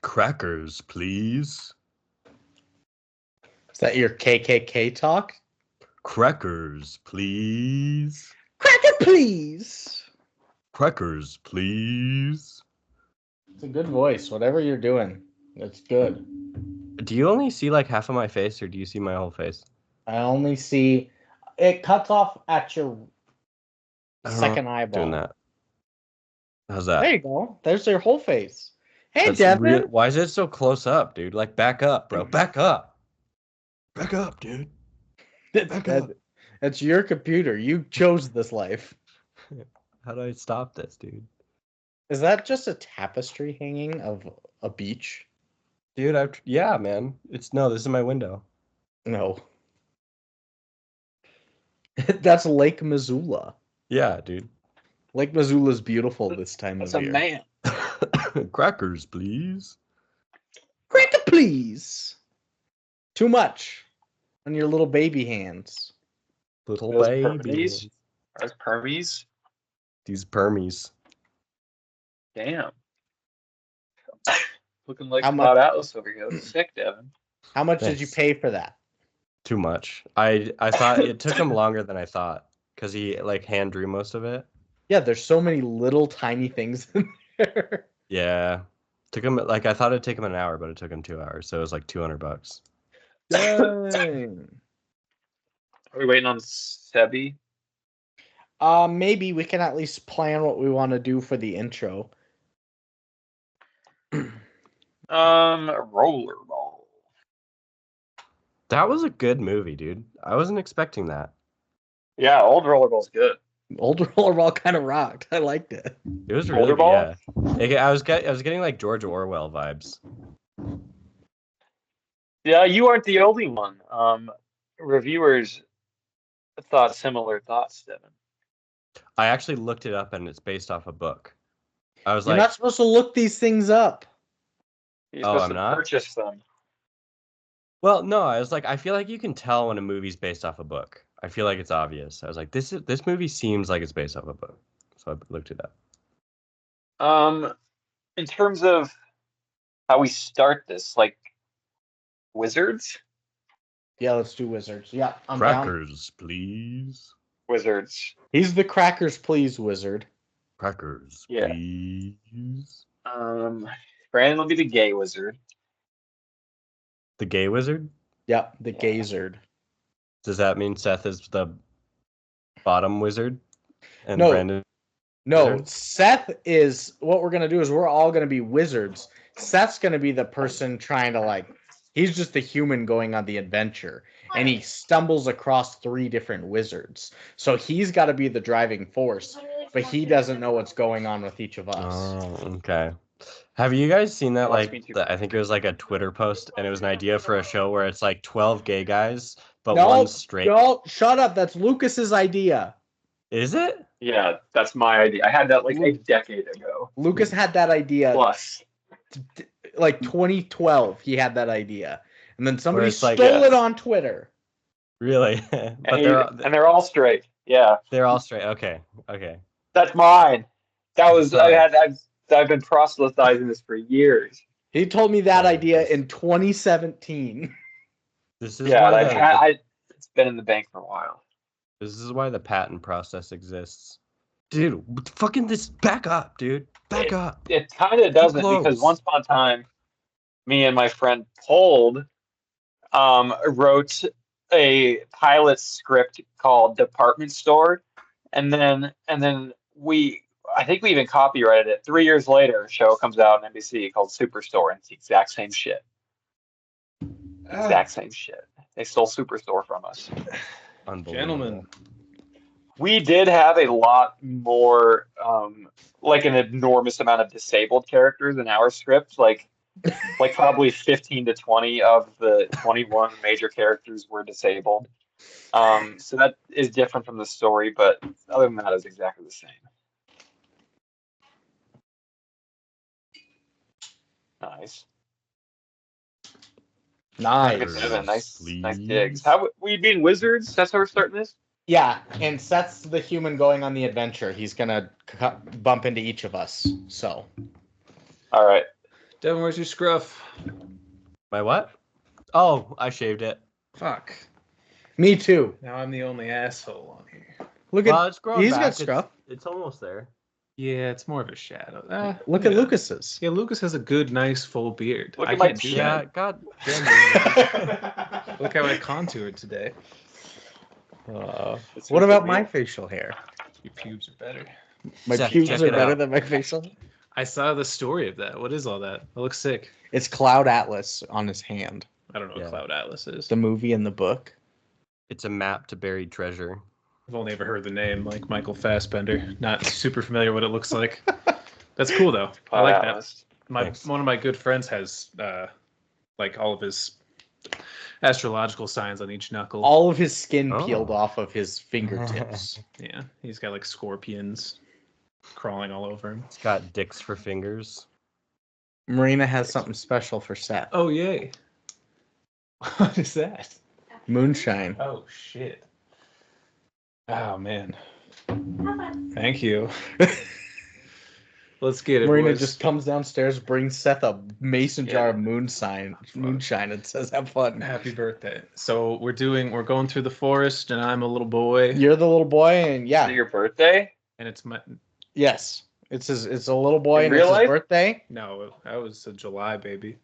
Crackers, please. Is that your KKK talk? Crackers, please. Cracker, please. Crackers, please. It's a good voice. Whatever you're doing, it's good. Do you only see like half of my face, or do you see my whole face? I only see it cuts off at your second eyeball. Doing that. How's that? There you go. There's your whole face. Hey, Devon. Why is it so close up, dude? Like, back up, bro. Back up. Back up, dude. Back up. It's your computer. You chose this life. How do I stop this, dude? Is that just a tapestry hanging of a beach? Dude, yeah, man. This is my window. No. That's Lake Missoula. Yeah, dude. Lake Missoula is beautiful this time of year. That's a man. Crackers, please. Cracker, please. Too much on your little baby hands. Little Those babies. Those permies. These permies. Damn. Looking like How Cloud Atlas over here. That's sick, Devon. How much did you pay for that? Too much. I thought it took him longer than I thought because he like hand drew most of it. Yeah, there's so many little tiny things in there. Yeah. Took him like I thought it'd take him an hour, but it took him 2 hours, so it was like $200. Dang. Are we waiting on Sebi? Maybe we can at least plan what we want to do for the intro. Rollerball. That was a good movie, dude. I wasn't expecting that. Yeah, old Rollerball's good. Old Rollerball kind of rocked. I liked it. It was really Rollerball? Yeah. I was getting like George Orwell vibes. Yeah, you aren't the only one. Reviewers thought similar thoughts, Devon. I actually looked it up, and it's based off a book. I was You're like, not supposed to look these things up. You're supposed to not? purchase them. well, no, I was like, I feel like you can tell when a movie's based off a book. I feel like it's obvious. I was like, this movie seems like it's based off a book. So I looked it up. In terms of how we start this, like wizards? Yeah, let's do wizards. Yeah, I'm down. Crackers, please. Wizards. He's the crackers, please, wizard. Crackers, Yeah. please. Brandon will be the gay wizard. The gay wizard? Yep, the gazard. Does that mean Seth is the bottom wizard? And No. Brandon? No, Wizard? Seth is, what we're going to do is we're all going to be wizards. Seth's going to be the person trying to, like, he's just the human going on the adventure. And he stumbles across 3 different wizards. So he's got to be the driving force. But he doesn't know what's going on with each of us. Oh, okay. Have you guys seen that? Watch me Like, too. I think it was like a Twitter post, and it was an idea for a show where it's like 12 gay guys, but No, one's straight. no, shut up. That's Lucas's idea. Is it? Yeah, that's my idea. I had that like a decade ago. Lucas had that idea Plus. like 2012. He had that idea. And then somebody it's like, stole it on Twitter. Really? And, But they're all straight. Yeah. they're all straight. Okay. That's mine. That was Sorry. I've been proselytizing this for years. He told me that Yeah, idea yes. in 2017. This is Yeah, why it's been in the bank for a while. this is why the patent process exists. Dude, fucking this back up, dude. Back up. It kind of doesn't close. because once upon a time, me and my friend Pold wrote a pilot script called Department Store, and then I think we even copyrighted it. 3 years later, a show comes out on NBC called Superstore, and it's the exact same shit. Exact same shit. They stole Superstore from us. Unbelievable. Gentlemen. We did have a lot more, like an enormous amount of disabled characters in our script. Like probably 15 to 20 of the 21 major characters were disabled. So that is different from the story, but other than that, it's exactly the same. Nice. Nice. Devon, nice Please. digs. We being wizards? That's how we're starting this? Yeah, and Seth's the human going on the adventure. He's going to bump into each of us. So, All right. Devon, where's your scruff? My what? Oh, I shaved it. Fuck. Me too. Now I'm the only asshole on here. Look Well, at it's growing he's back. got scruff. It's almost there. Yeah, it's more of a shadow. Look yeah. at Lucas's. Yeah, Lucas has a good, nice, full beard. Look I at my can't do chin. Yeah, that. god damn it. Look how I contoured today. What about my facial hair? Your pubes are better. My Seth, pubes check are it better out. than my facial hair. I saw the story of that. What is all that? It looks sick. It's Cloud Atlas on his hand. I don't know what Yeah. Cloud Atlas is. The movie and the book. It's a map to buried treasure. I've only ever heard the name, like Michael Fassbender. Not super familiar what it looks like. That's cool though. I like that. Thanks. One of my good friends has like all of his astrological signs on each knuckle. All of his skin Oh. peeled off of his fingertips. Yeah, he's got like scorpions crawling all over him. It's got dicks for fingers. Marina has something special for Seth. Oh yay! What is that? Moonshine. Oh shit! Oh man! Thank you. Let's get it, Marina boys. just comes downstairs, brings Seth a mason jar of moonshine, and says, "Have fun." Happy birthday! So we're going through the forest, and I'm a little boy, You're the little boy, and Is yeah, it your birthday? and it's my yes, it's a little boy, In and real it's his life? birthday. no, that was a July baby.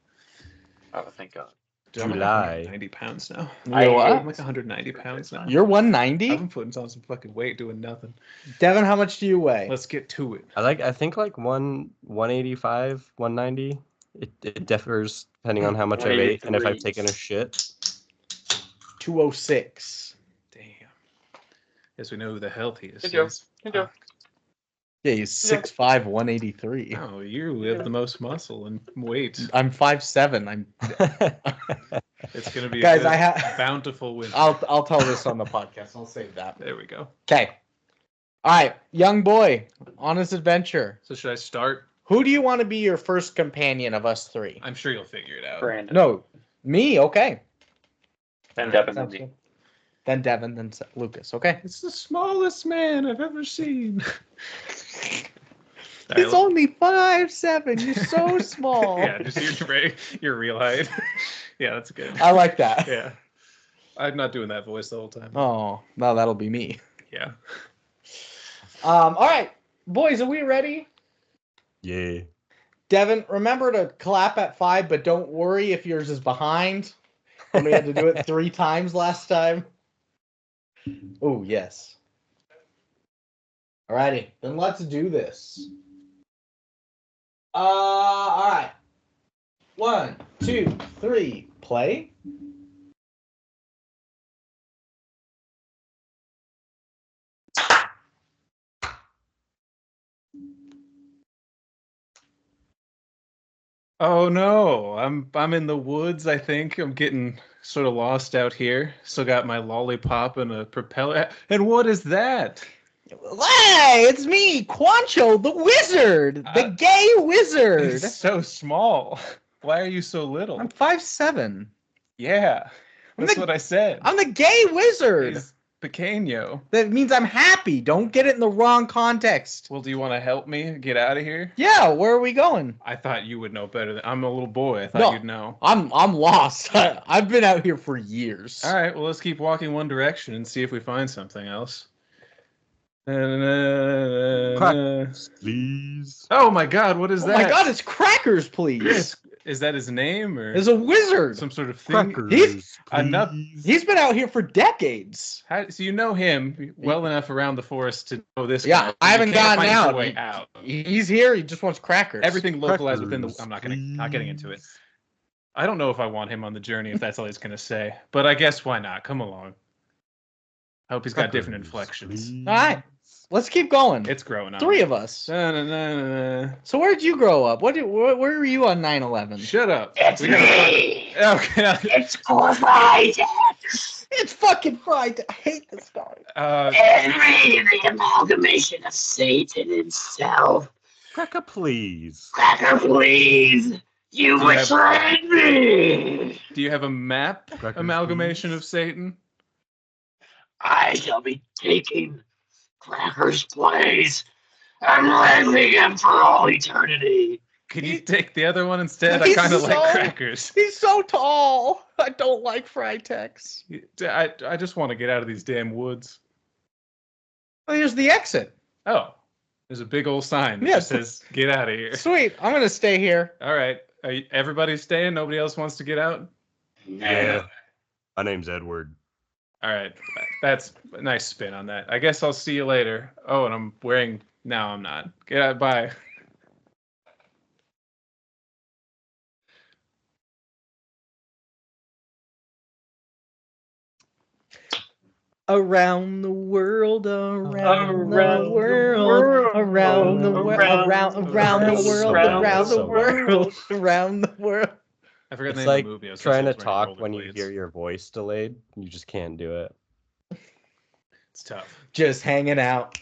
Oh, thank God. Dude, I'm like July. 190 pounds now. I You're hate- what? I'm like 190 pounds now. You're I've 190. been putting on some fucking weight doing nothing. Devon, how much do you weigh? Let's get to it. I think like 185, 190. It differs depending on how much I've ate and if I've 183. taken a shit. 206. Damn. Guess we know who the healthiest Good joke. is. Good joke. Yeah, he's 6'5", 183. Oh, you have the most muscle and weight. I'm 5'7". I'm It's gonna be Guys, a I have- bountiful winter. I'll tell this on the podcast. I'll save that. There we go. Okay. All right, young boy on his adventure. So should I start? Who do you want to be your first companion of us three? I'm sure you'll figure it out. Brandon. No, me. Okay. And Devin Sounds and me. good. Then Devon, then Lucas. Okay. It's the smallest man I've ever seen. He's only 5'7". You're so small. Yeah, just your real height. Yeah, that's good. I like that. Yeah. I'm not doing that voice the whole time. Oh, no, that'll be me. Yeah. All right, boys, are we ready? Yeah. Devon, remember to clap at 5, but don't worry if yours is behind. We had to do it 3 times last time. Oh, yes. Alrighty, then let's do this. All right. 1, 2, 3, play. Oh no, I'm in the woods, I think. I'm getting sort of lost out here. Still got my lollipop and a propeller. And what is that? Hey, it's me, Quancho, the wizard, the gay wizard. It's so small. Why are you so little? I'm 5'7". Yeah, that's the- what I said. I'm the gay wizard. He's pequeño. That means I'm happy. Don't get it in the wrong context. Well, do you want to help me get out of here? Yeah, where are we going? I thought you would know better. I'm a little boy. I thought No. you'd know. I'm lost. I've been out here for years. All right, well, let's keep walking one direction and see if we find something else. Crackers, please. Oh my God, what is Oh that? my God, it's Crackers, please. Is that his name or There's a wizard. some sort of thing? Crackers, enough- please. He's been out here for decades. So you know him well enough around the forest to know this Yeah, guy. I haven't You can't gotten find your out. way out. He's here. He just wants crackers. Everything localized within the. Crackers, I'm not getting into it. please. I don't know if I want him on the journey if that's all he's gonna say, but I guess why not? Come along. I hope he's got different Crackers, inflections. please. All right, let's keep going. It's growing on. 3 me. of us. Na-na-na-na-na. So where'd you grow up? Where were you on 9/11? Shut up. It's We gotta fuck- Okay. It's glorified. It's fucking Friday. I hate this guy. Henry, the amalgamation of Satan himself. Cracker, please. Cracker, please. You Do you have- betrayed me. Do you have a map Crackers, amalgamation please. of Satan? I shall be taking Cracker's place and raising him for all eternity. Can you take the other one instead? I He's kind of like so- crackers. He's so tall. I don't like Fritex. I just want to get out of these damn woods. Well, here's the exit. Oh, there's a big old sign that Yes. says "Get out of here." Sweet. I'm gonna stay here. All right, everybody's staying. Nobody else wants to get out. Yeah. My name's Edward. All right, that's a nice spin on that. I guess I'll see you later. Oh, and I'm wearing. No, I'm not. Get out. Bye. Around the world, around the Around world, the around the world, world, around the world, around the so world, around the world. I forgot It's the name like of the movie. I was trying to supposed wearing talk when you rollerblades. hear your voice delayed. You just can't do it. It's tough. Just hanging out,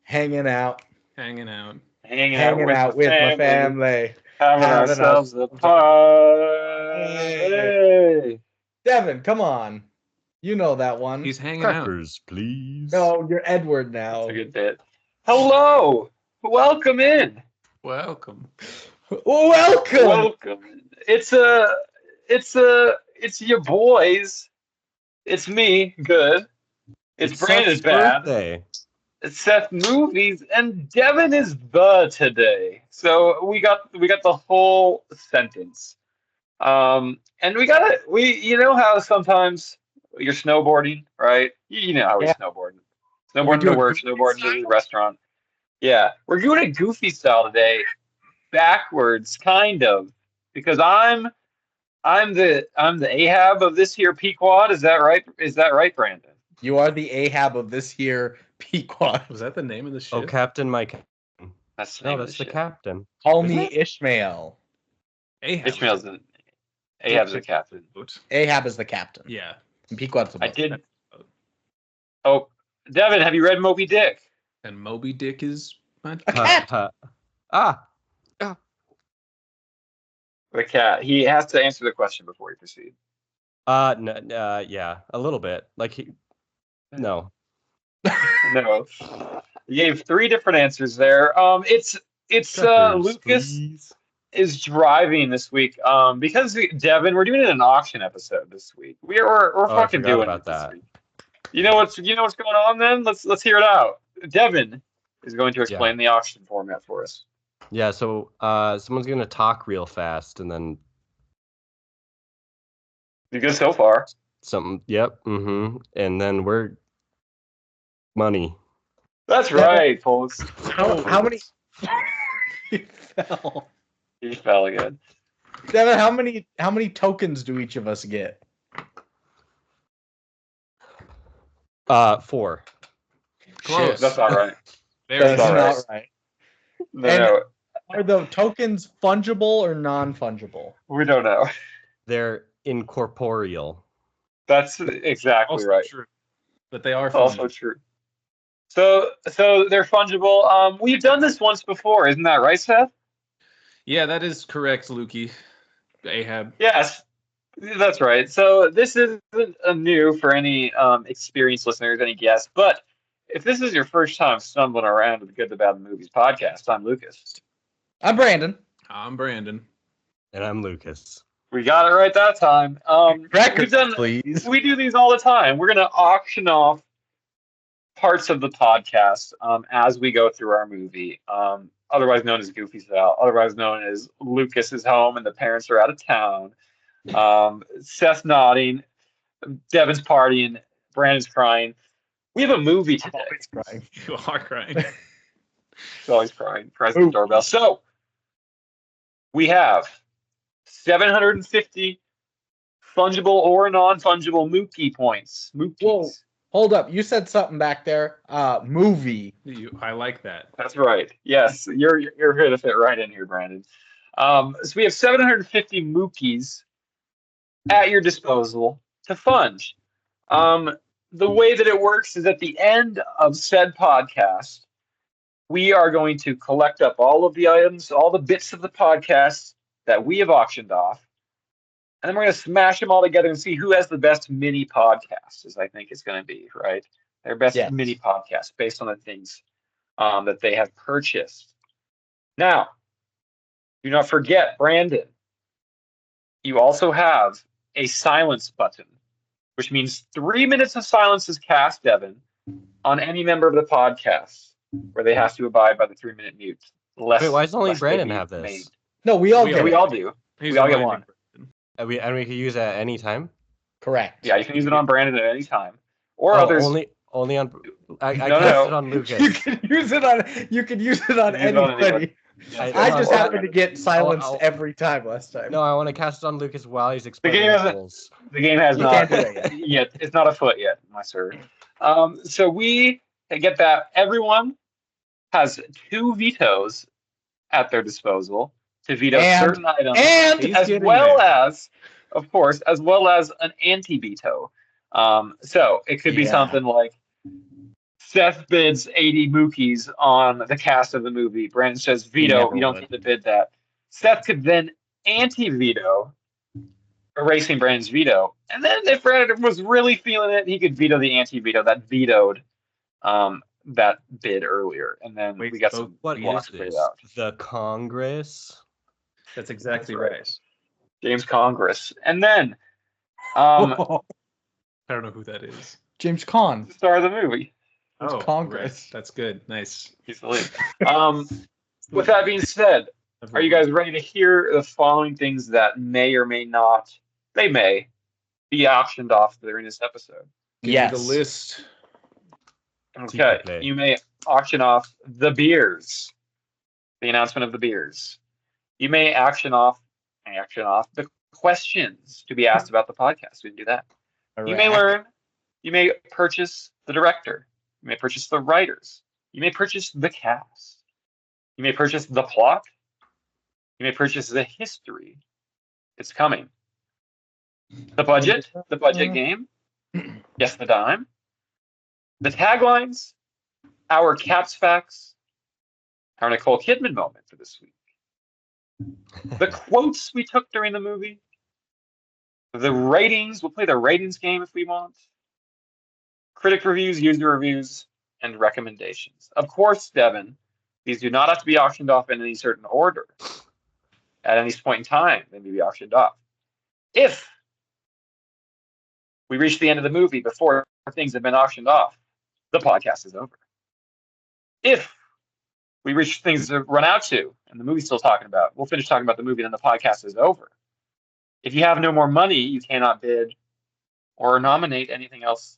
hanging out, Hanging out. Hanging hanging out with my family. Having having ourselves a party. Devin, come on. You know that one. He's hanging out. Crackers, please. No, you're Edward now. That's a good bit. Hello. Welcome in. Welcome. Welcome. Welcome. It's your boys. It's me, good. It's Brandon, Seth's bad. birthday. It's Seth movies, and Devin is the today. So we got the whole sentence. And you know how sometimes you're snowboarding, right? You know how we Yeah. snowboard. We Snowboarding do to it work, goofy snowboarding to the restaurant. Yeah, we're doing it goofy style today, backwards, kind of, because I'm the Ahab of this here Pequod. Is that right? Is that right, Brandon? You are the Ahab of this here Pequod. Was that the name of the ship? Oh, Captain Mike. That's the No, name of that's the the ship. captain. Call Isn't me it? Ishmael. Ahab. Ishmael's the Ahab's the captain. Ahab is the captain. Yeah. And Pequod's the I boat. did. Oh, Devin, have you read Moby Dick? And Moby Dick is. A cat. Ah, The cat. He has to answer the question before we proceed. yeah, a little bit. No. No, you gave 3 different answers there. It's Crackers, Lucas please. is driving this week. Because Devin, we're doing an auction episode this week. We're Oh, I fucking forgot doing about it this that. week. You know what's going on then? Let's hear it out. Devin is going to explain the auction format for us. Yeah, so someone's gonna talk real fast and then You good so far? something. Yep. Mm-hmm. And then we're money. That's right, folks. How many? He fell. He fell again. Devin, how many tokens do each of us get? 4. Close. That's all right. Very That's all not right. right. No, Are the tokens fungible or non-fungible? we don't know. They're incorporeal. That's exactly Also right. true. But they are Also funny. true. So they're fungible. We've done this once before, isn't that right, Seth? Yeah, that is correct, Lukey. Ahab. Yes, that's right. So this isn't new for any experienced listeners, any guests. But if this is your first time stumbling around with the Good, the Bad, and the Movies podcast, I'm Lucas. I'm Brandon. I'm Brandon. And I'm Lucas. We got it right that time. Crackers, please. We do these all the time. We're gonna auction off parts of the podcast as we go through our movie. Otherwise known as Goofy Style, otherwise known as Lucas is home and the parents are out of town. Seth's nodding, Devin's partying, Brandon's crying. We have a movie today. Crying. You are crying. He's always crying. Press the doorbell. So we have 750 fungible or non-fungible Mookie points. Mookies. Whoa. Hold up. You said something back there. Movie. I like that. That's right. Yes, you're here to fit right in here, Brandon. So we have 750 Mookies at your disposal to fund. The way that it works is at the end of said podcast, we are going to collect up all of the items, all the bits of the podcast that we have auctioned off, and then we're going to smash them all together and see who has the best mini podcast, as I think it's going to be, right? Their best mini podcast based on the things that they have purchased. Now, Do not forget, Brandon, you also have a silence button, which means 3 minutes of silence is cast, Devon, on any member of the podcast, where they have to abide by the 3-minute mute. Wait, why does only lest they Brandon be have this? maimed. No, we all We get We it. all do. He's We all get reminding one. Brandon. And we can use it at any time. Correct. Yeah, you can use it on Brandon at any time, or Oh, others. only on. I No, cast no. it on Lucas. You can use it on. You can use it on You can use it on anybody. I- I no, just I- happened to get silenced I'll- every time last time. No, I want to cast it on Lucas while he's explaining game the has a- rules. The game has You not can't do that yet. It's not afoot yet, my sir. So we get that everyone has 2 vetoes at their disposal to veto And- certain items, and He's as getting well there. as, of course, as well as an anti-veto. So it could be Yeah. something like Seth bids 80 mookies on the cast of the movie. Brandon says veto. never You don't would. get to bid that. Seth could then anti-veto, erasing Brandon's veto. And then if Brandon was really feeling it, he could veto the anti-veto that vetoed that bid earlier. And then Wait, we got so some What blocks is to figure this? out. The Congress? That's exactly That's right. right. James Congress. And then I don't know who that is. James Caan. the star of the movie. It's Oh, Congress. right. That's good. Nice. He's the lead. With that being said, are you guys ready to hear the following things that may or may not, they may be auctioned off during this episode? Give Yes. me the list. Okay, TGTBTM. you may auction off the beers, the announcement of the beers. You may auction off the questions to be asked about the podcast. We can do that. You may learn. You may purchase the director. You may purchase the writers. You may purchase the cast. You may purchase the plot. You may purchase the history. It's coming. The budget game. Guess the dime. The taglines. Our Caps facts. Our Nicole Kidman moment for this week. The quotes we took during the movie. The ratings. We'll play the ratings game if we want. Critic reviews, user reviews, and recommendations. Of course, Devon, these do not have to be auctioned off in any certain order. At any point in time, they may be auctioned off. If we reach the end of the movie before things have been auctioned off, the podcast is over. If we reach things to run out to, and the movie's still talking about, we'll finish talking about the movie, then the podcast is over. If you have no more money, you cannot bid or nominate anything else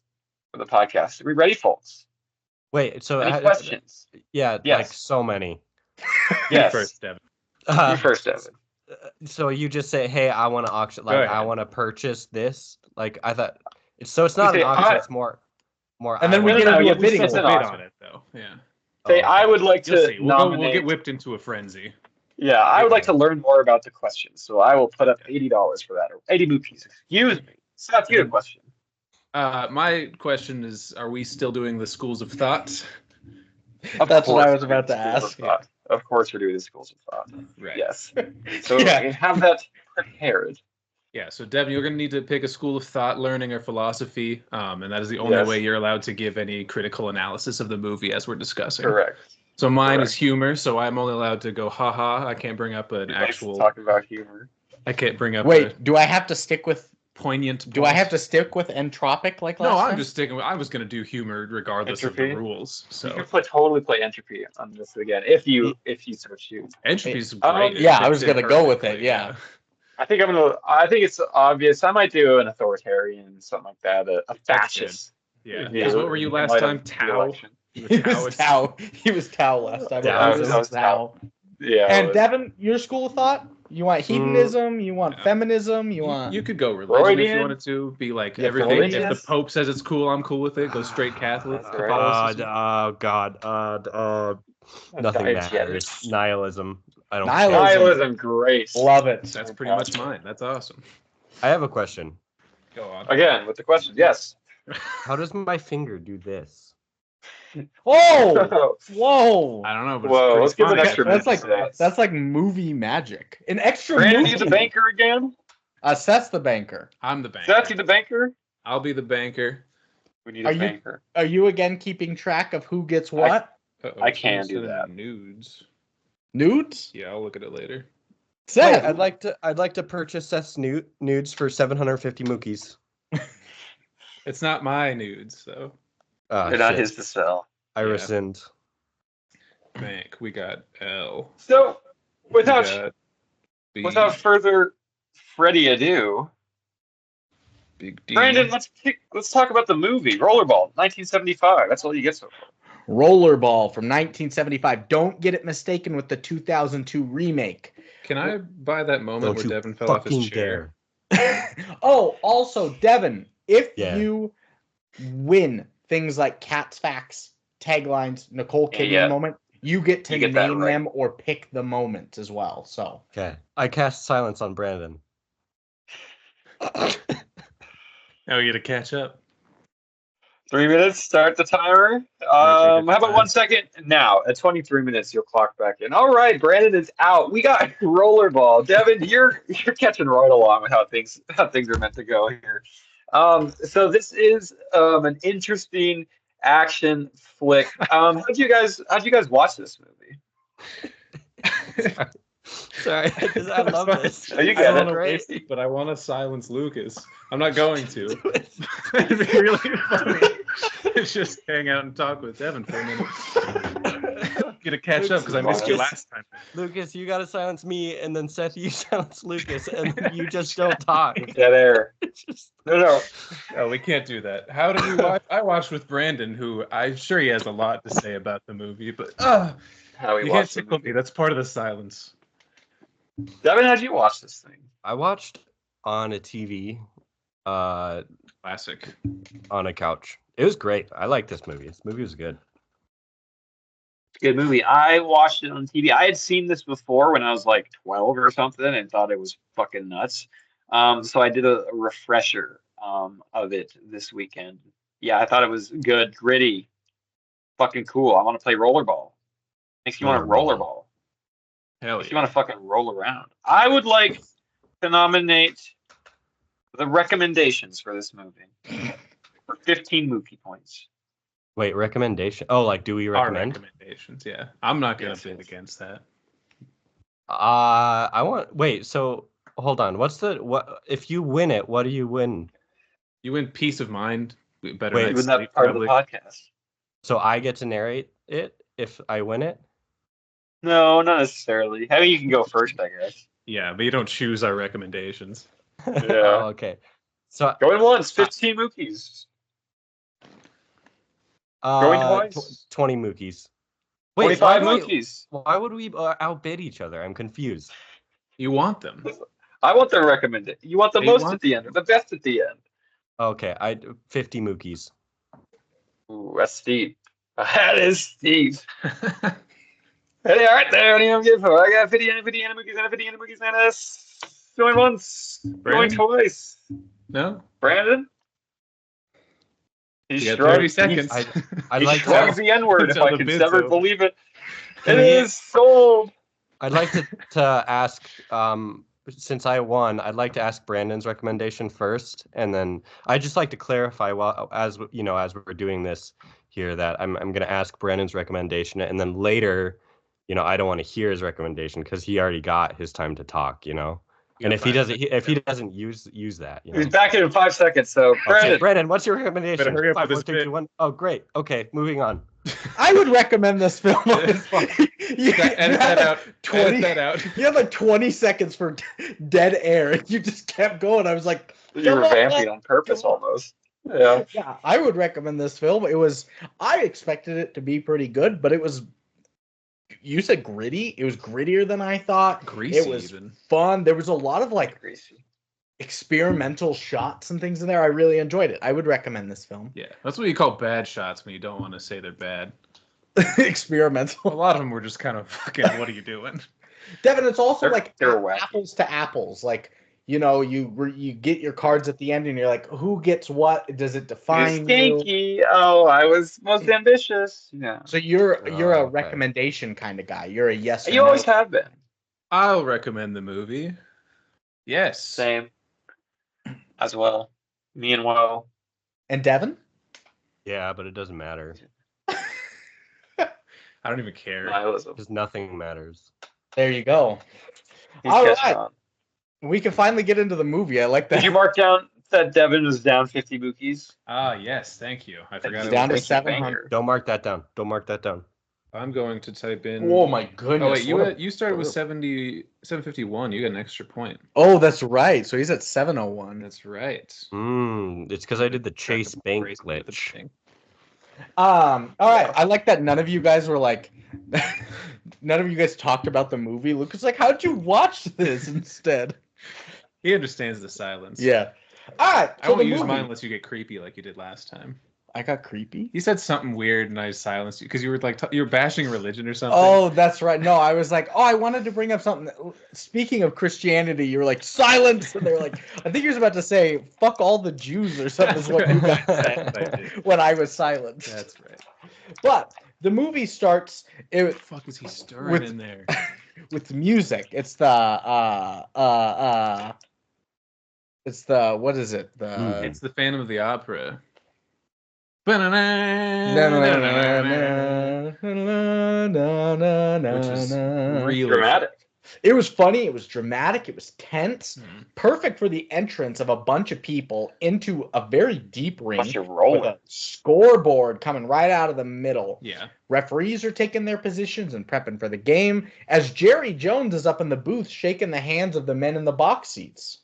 for the podcast. Are we ready, folks? Wait, so Any questions? Yeah, Yes. like so many. Yes. First, Devin. You first, Devon. So you just say, "Hey, I want to auction. Go Like, I ahead. want to purchase this." Like, I thought. So it's not You an say, auction. "I-" It's more. And then we No, get no, into yeah, a we bidding said We'll an war. bid auction. on it, though. Yeah. Say, I would like You'll to see. We'll nominate. get whipped into a frenzy. Yeah, I would like to learn more about the questions, so I will put up $80 for that, or 80 mookies. Excuse me. Seth, you have a question. My question is, are we still doing the schools of thought? That's what I was we're about doing to the schools ask. of thought. Of course, we're doing the schools of thought. Right. Yes. So Yeah. we have that prepared. Yeah, so Devin, you're going to need to pick a school of thought, learning, or philosophy, and that is the only Yes. way you're allowed to give any critical analysis of the movie as we're discussing. Correct. So mine Correct. is humor, so I'm only allowed to go haha. I can't bring up an He likes to actual. talk about humor. I can't bring up a Wait, do I have to stick with? poignant. Do I have to stick with entropic like last No, time? I'm just sticking with. I was going to do humor regardless of Entropy? the rules. You So could totally play entropy on this again if you so choose. entropy's Um, great. yeah, It I was fits in gonna go with it, perfectly, yeah. I think I think it's obvious. I might do an authoritarian, something like that, a fascist. Yeah. Yeah. Because what were you In last light of time? the Tau. election. You were He was Taoist. Tao. He was Tao last time. Yeah, I I was was Tao. Yeah. And it was- Devin, your school of thought? You want hedonism? You want Yeah. feminism? You want? You could go religion if Freudian? you wanted to. Be like Yeah, everything. If religious? the Pope says it's cool, I'm cool with it. Go straight Catholic. That's right. Catholicism. Oh God. Nothing Diegetic. matters. Nihilism. I don't. Nihilism. Care. Nihilism, great. Love it. That's pretty much mine. That's awesome. I have a question. Go on. Again, with the questions, yes. How does my finger do this? Whoa! Whoa! I don't know, but Whoa, it's let's give pretty an fun. extra That's like minute. that's like movie magic. An extra Brandon, movie. you the banker again? Seth's the banker. I'm the banker. Seth, you the banker? I'll be the banker. We need Are a you- banker. Are you again keeping track of who gets what? Uh-oh, I can someone's do sending that. me Nudes. Nudes? Yeah, I'll look at it later. Seth, I'd like to purchase Seth's nudes for 750 mookies. It's not my nudes, so. They're not his to sell. I rescind. Bank. We got L. So, We got B. without further Freddie ado, Big D. Brandon, let's talk about the movie Rollerball, 1975. That's all you get so far. Rollerball from 1975. Don't get it mistaken with the 2002 remake. Can I buy that moment where Devon fell off his chair? Oh, also, Devon, if you win things like Cat's Facts, taglines, Nicole Kidman moment, you get to name them or pick the moment as well. So okay, I cast silence on Brandon. Now we get to catch up. 3 minutes, start the timer. How about 1 second? Now, at 23 minutes, you'll clock back in. All right, Brandon is out. We got Rollerball. Devon, you're catching right along with how things are meant to go here. So this is an interesting action flick. How'd you guys watch this movie? Sorry, because I love this. Oh, you got it. Race, but I want to silence Lucas. I'm not going to. It'd be really funny. Just hang out and talk with Devon for a minute. Get to catch up because I missed you last time. Lucas, you gotta silence me, and then Seth, you silence Lucas, and then you just don't talk. Dead air. No. Oh, we can't do that. How did we watch? I watched with Brandon, who I'm sure he has a lot to say about the movie, but you can't tickle me. That's part of the silence. Devon, how'd you watch this thing? I watched on a TV. Classic. On a couch. It was great. I like this movie. This movie was good. Good movie. I watched it on TV. I had seen this before when I was like 12 or something and thought it was fucking nuts. So I did a refresher of it this weekend. Yeah, I thought it was good, gritty, fucking cool. I want to play rollerball. Makes you want to rollerball. Hell Makes you want to fucking roll around. I would like to nominate the recommendations for this movie for 15 Mookie points. Wait, recommendation? Oh, like, do we recommend? Our recommendations, yeah. I'm not going to bid against that. Wait, so hold on. What if you win it, what do you win? You win peace of mind. Better win that part of the podcast. So I get to narrate it if I win it? No, not necessarily. I mean, you can go first, I guess. Yeah, but you don't choose our recommendations. Yeah. Oh, okay. So going once, 15 Mookies. Going twice, 20 Mookies. Wait, 25 Mookies. Why would we outbid each other? I'm confused. You want them. I want them recommended. You want the most at the end, or the best at the end. Okay, 50 Mookies. Ooh, that's steep. That is steep. Hey, all right, there. What do you give for? I got 50 Mookies and 50 Mookies and a going once, Brandon? going twice. No, Brandon. He got 30 seconds. I like to the N-word if I can never believe it. It is sold. I'd like to ask, since I won, I'd like to ask Brandon's recommendation first, and then I'd just like to clarify, as we're doing this here, that I'm going to ask Brandon's recommendation, and then later, I don't want to hear his recommendation because he already got his time to talk, And if he doesn't use that, he's back in 5 seconds. So, Brandon, Brandon, what's your recommendation? Better hurry up 5, with 4, 3, 2, 1. Oh, great. Okay, moving on. I would recommend this film. Edit that out. Edit that out. You had like 20 seconds for dead air, and you just kept going. I was like, you were vamping on purpose almost. Yeah. Yeah, I would recommend this film. I expected it to be pretty good, but it was. You said gritty. It was grittier than I thought. Greasy. It was fun. There was a lot of greasy experimental shots and things in there. I really enjoyed it. I would recommend this film. Yeah, that's what you call bad shots when you don't want to say they're bad. Experimental. A lot of them were just kind of fucking. What are you doing, Devon? It's also they're apples to apples. You get your cards at the end, and you're like, who gets what? Does it define you? Oh, I was most ambitious. Yeah. So you're a recommendation kind of guy. You're a yes. You always have been. I'll recommend the movie. Yes. Same. As well. Me and Will. And Devon? Yeah, but it doesn't matter. I don't even care. Because nothing matters. There you go. He's All catching right. on. We can finally get into the movie. I like that. Did you mark down that Devon was down 50 Mookies? Ah, yes, thank you. I forgot. down to Thank you, 700. Banger. Don't mark that down. Don't mark that down. I'm going to type in. Oh my goodness. Oh wait, what a you started with burp. 751. You got an extra point. Oh, that's right. So he's at 701. That's right. It's because I did the Chase Bank Race with the glitch. thing. All right. I like that none of you guys were like, none of you guys talked about the movie. Luke was like, how'd you watch this instead? He understands the silence. Yeah. All right. I So won't the use movie. mine unless you get creepy like you did last time. I got creepy. You said something weird and I silenced you because you were like you were bashing religion or something. Oh, that's right. No, I was like, oh, I wanted to bring up something. Speaking of Christianity, you were like, silence. And they were like, I think you were about to say, fuck all the Jews or something is what you guys said I did. when I was silent. That's right. But the movie starts What the fuck is he stirring with- in there? with music. It's the what is it? The It's the Phantom of the Opera. Which is really Dramatic. It was funny. It was dramatic. It was tense. Mhm. Perfect for the entrance of a bunch of people into a very deep ring Bunch of with rolling. a scoreboard coming right out of the middle. Yeah. Referees are taking their positions and prepping for the game as Jerry Jones is up in the booth shaking the hands of the men in the box seats.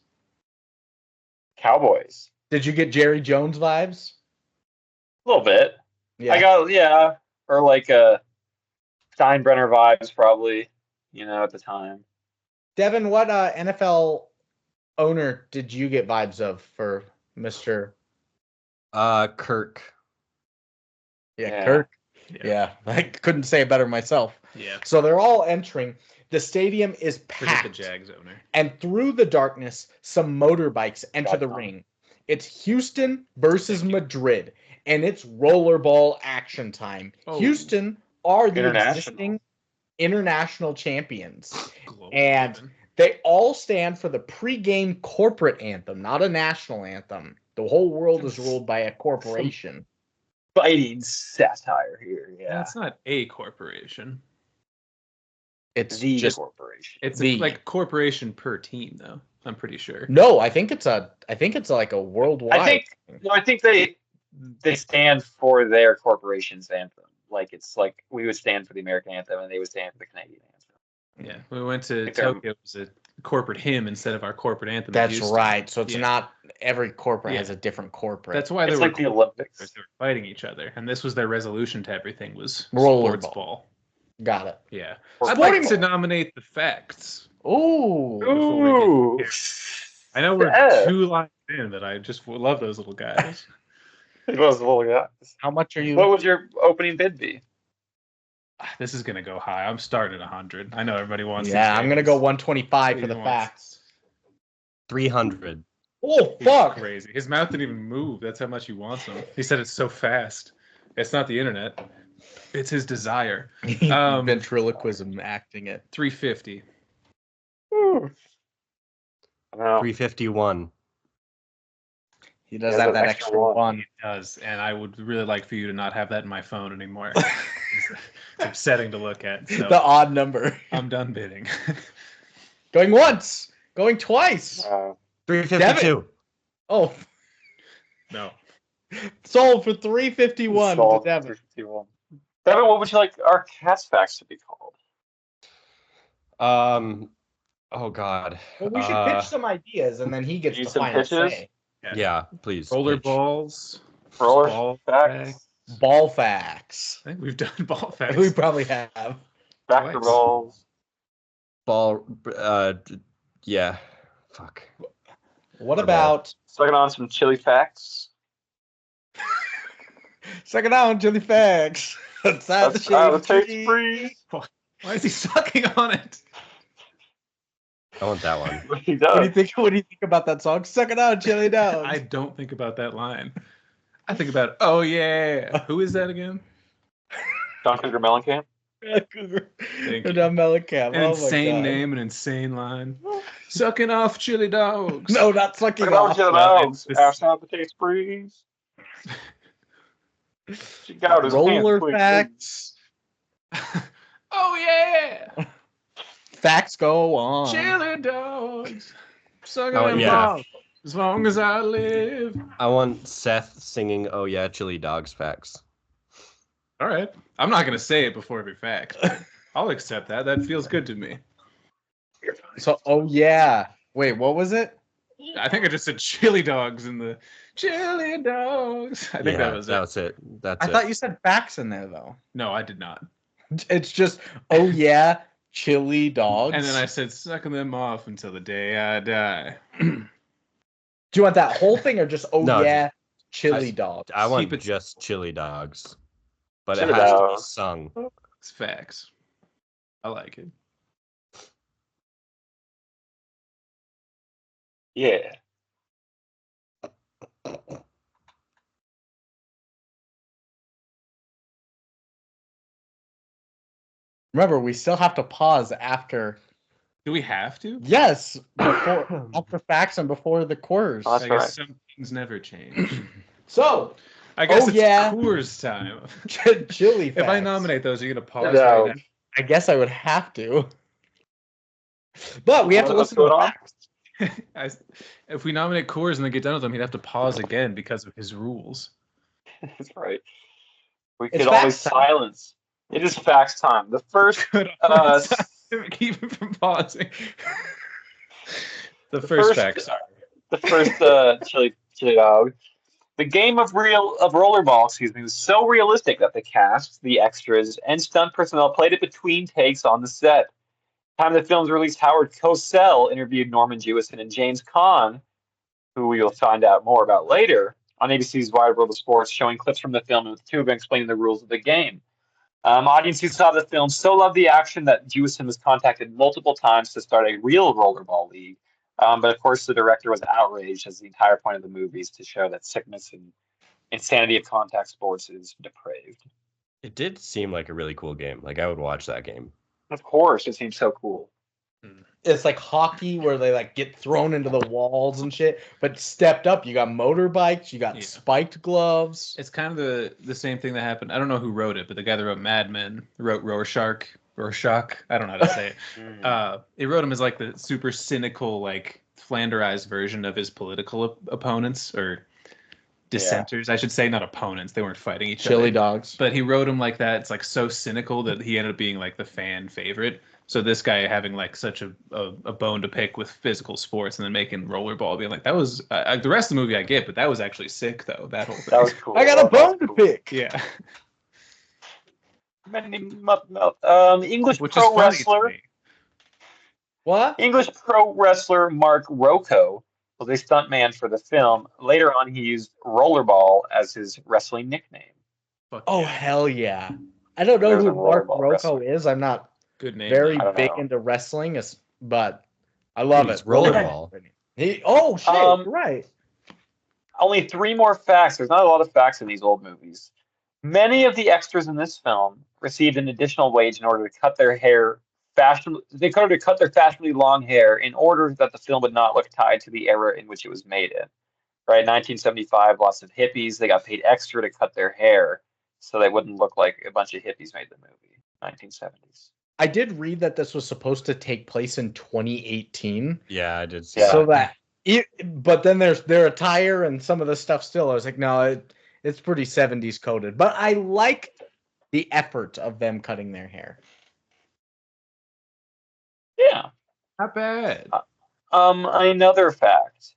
Cowboys. Did you get Jerry Jones vibes? A little bit. Yeah. I got, or like Steinbrenner vibes probably, at the time. Devon, what NFL owner did you get vibes of for Mr. Kirk. Yeah, Kirk? Yeah. Yeah, I couldn't say it better myself. Yeah. So they're all entering. The stadium is Forget the packed. Jags owner. And through the darkness, some motorbikes enter the ring. It's Houston versus Madrid, and it's rollerball action time. Oh. Houston are the International. existing international champions. Global And even. they all stand for the pre-game corporate anthem, not a national anthem. The whole world is ruled by a corporation. Biting satire here, yeah. That's not a corporation. It's The just corporation. It's The- like corporation per team, though. I'm pretty sure. no. I think it's like a worldwide. I think they stand for their corporation's anthem. Like it's like we would stand for the American anthem and they would stand for the Canadian anthem. Yeah, we went to think they're- Tokyo. It was a corporate hymn instead of our corporate anthem. in That's Houston. right. So it's Yeah. not every corporate Yeah. has a different corporate. That's why they It's were like the cool, Olympics. because they were fighting each other, and this was their resolution to everything was Rollerball. sports ball. Got it. Yeah, Or I'd like sporting to nominate the facts. Ooh. Before we Ooh. get I know we're Yeah. 2 lines in, but I just love those little guys. It was little guys. How much are you? What would your opening bid be? This is gonna go high. I'm starting at 100. I know everybody wants. Yeah, these I'm gonna go games. 125 for He the wants- facts. 300. Oh He's fuck! crazy. His mouth didn't even move. That's how much he wants them. He said it's so fast. It's not the internet. It's his desire. Ventriloquism acting it. 350. I don't know. 351. He does Yeah, have that that extra extra one. one. It does, and I would really like for you to not have that in my phone anymore. It's upsetting to look at. So The odd number. I'm done bidding. Going once. Going twice. 352. Oh, No. sold for 351 to Solved Devon. 351. Devin, what would you like our cat's facts to be called? Oh God. Well, we should pitch some ideas, and then he gets Use the some final pitches? say. Yeah, please. Roller pitch. balls. Roller Ball facts? Ball facts. I think we've done ball facts. We probably have. Backer Twice. balls? Ball. Yeah. Fuck. What Or about Sucking on some chili facts? second down, chili facts? Outside That's how the shade taste tree. freeze. Why is he sucking on it? I want that one. He What do you does. think? What do you think about that song? Suck it out, chili down. I don't think about that line. I think about, oh yeah. Who is that again? Don Cougar Mellencamp? Thank you. Down Mellencamp. An Oh my insane God. name, an insane line. Sucking off chili dogs. No, not sucking Sucking on off. chili well, dogs. it's- Outside the taste freeze. She got his Roller hands quick. facts. Oh yeah. Facts go on. Chili dogs. Sucking Oh, them yeah. off as long as I live. I want Seth singing "Oh Yeah, Chili Dogs" facts. All right. I'm not going to say it before every fact. I'll accept that. That feels good to me. So, oh yeah. Wait, what was it? I think I just said chili dogs in the chili dogs. I think that was it. it. That's I it. thought you said facts in there though. No, I did not. It's just, oh yeah, chili dogs. And then I said sucking them off until the day I die. Do you want that whole thing or just, oh No, yeah, chili dogs? I want Keep it- just chili dogs, but Chili it has to be dogs. sung. It's facts. I like it. Yeah. Remember, we still have to pause after. Do we have to? Yes, before after facts and before the quarters. Oh, that's I right. guess some things never change. So, I guess Oh, it's yeah. Coors time. chili facts. If I nominate those, are you gonna pause No. right I guess I would have to. But we have to What's listen to the going on? facts. now? If we nominate Coors and then get done with them, he'd have to pause again because of his rules. That's right. We It's could always facts time. silence. It is facts time. The first Good keep him from pausing. The first fact, sorry. the first chili dog. The game of rollerball, was so realistic that the cast, the extras, and stunt personnel played it between takes on the set. Time of the film's release, Howard Cosell interviewed Norman Jewison and James Caan, who we will find out more about later, on ABC's Wide World of Sports, showing clips from the film with the two of them explaining the rules of the game. Audience who saw the film so loved the action that Jewison was contacted multiple times to start a real rollerball league. But of course, the director was outraged, as the entire point of the movie is to show that sickness and insanity of contact sports is depraved. It did seem like a really cool game. Like, I would watch that game. Of course, it seems so cool. It's like hockey where they like get thrown into the walls and shit. But stepped up, you got motorbikes, you got Yeah. spiked gloves. It's kind of the same thing that happened. I don't know who wrote it, but the guy that wrote Mad Men wrote Rorschach. I don't know how to say it. He wrote him as like the super cynical, like Flanderized version of his political opponents or dissenters. I should say, not opponents. They weren't fighting each Chili other. dogs. But he wrote him like that. It's like so cynical that he ended up being like the fan favorite. So this guy having like such a bone to pick with physical sports and then making rollerball, being like, that was the rest of the movie I get, but that was actually sick though. That whole thing. That was cool. I got a bone to Cool. pick. Yeah. English Which is pro funny to wrestler. me. What? English pro wrestler Mark Rocco was a stuntman for the film. Later on, he used Rollerball as his wrestling nickname. Fuck Oh yeah. hell yeah! I don't know There's who a Mark rollerball Rocco wrestler. is. I'm not Good name. very I don't big know. into wrestling, but I love He's it. rollerball. Oh shit! Um, You're right. Only 3 more facts. There's not a lot of facts in these old movies. Many of the extras in this film received an additional wage in order to cut their hair They cut their fashionably long hair in order that the film would not look tied to the era in which it was made in. Right, 1975, lots of hippies. They got paid extra to cut their hair so they wouldn't look like a bunch of hippies made the movie. 1970s. I did read that this was supposed to take place in 2018. Yeah, I did see Yeah. So but then there's their attire and some of the stuff still. I was like, no, it's pretty 70s coded. But I like the effort of them cutting their hair. Yeah. Not bad. Another fact.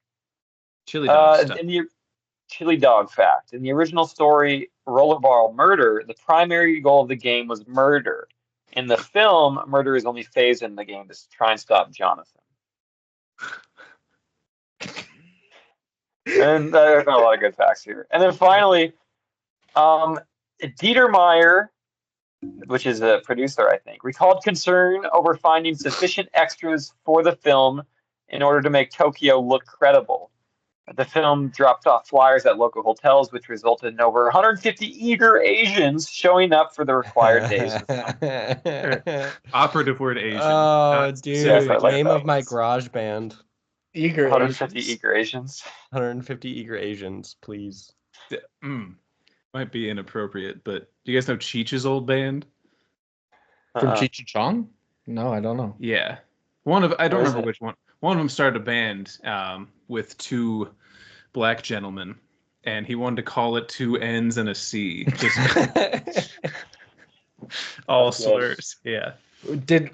Chili dog stuff. In the chili dog fact. In the original story, Rollerball Murder, the primary goal of the game was murder. In the film, murder is only phased in the game to try and stop Jonathan. And there's not a lot of good facts here. And then finally, Dieter Meyer, which is a producer, I think, recalled concern over finding sufficient extras for the film in order to make Tokyo look credible. The film dropped off flyers at local hotels, which resulted in over 150 eager Asians showing up for the required days. Of the film. Operative word Asian. Oh, not dude. Yes, I like Name that. of my garage band. Eager 150 Asians. eager Asians. 150 eager Asians, please. Might be inappropriate, but do you guys know Cheech's old band? From Uh-uh. Cheech and Chong? No, I don't know. Yeah. One of I don't Where is remember it? which one. One of them started a band with two black gentlemen, and he wanted to call it Two N's and a C. Just all Okay. slurs. Yeah. Did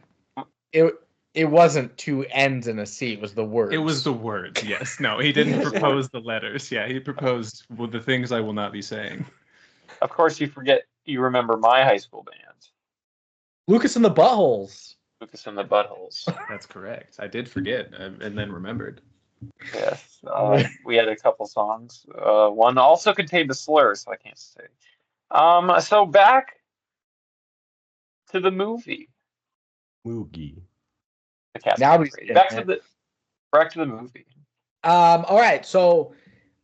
it? It wasn't two N's and a C. It was the words. It was the words, yes. No, he didn't propose the letters. Yeah, he proposed with the things I will not be saying. Of course, you remember my high school band, Lucas and the Buttholes. Lucas and the Buttholes. That's correct. I did forget and then remembered. Yes, we had a couple songs. One also contained a slur, so I can't say. So back to the movie. Moogie. The cast Now we phrase. Back to the movie. All right, so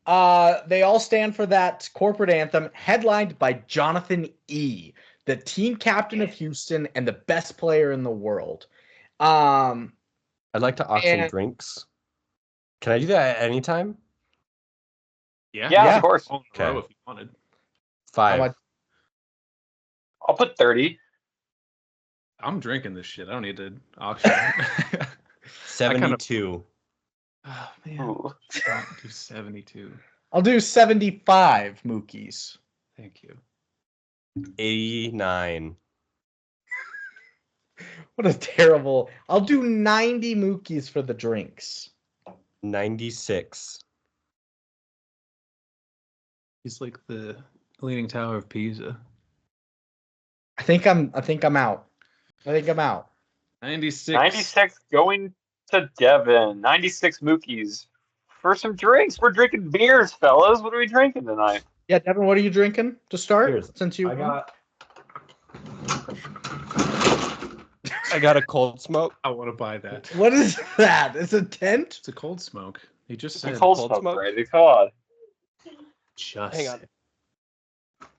they all stand for that corporate anthem, headlined by Jonathan E., the team captain of Houston and the best player in the world. I'd like to auction And- drinks. Can I do that at any time? Yeah, Yeah. of course. All in a row Okay. if you wanted. 5. much? I'll put 30. I'm drinking this shit. I don't need to auction. 72. Oh man. Ooh. I'll do 72. I'll do 75 Mookies. Thank you. 89. What a terrible. I'll do 90 Mookies for the drinks. 96. He's like the Leaning Tower of Pisa. I think I'm out. 96. 96 going to Devon. 96 Mookies. For some drinks. We're drinking beers, fellas. What are we drinking tonight? Yeah, Devin, what are you drinking to start? Cheers. Since you I got a cold smoke. I want to buy that. What is that? It's a tent? It's a cold smoke. He just It's a said cold cold smoke, smoke? crazy God. just. Hang on.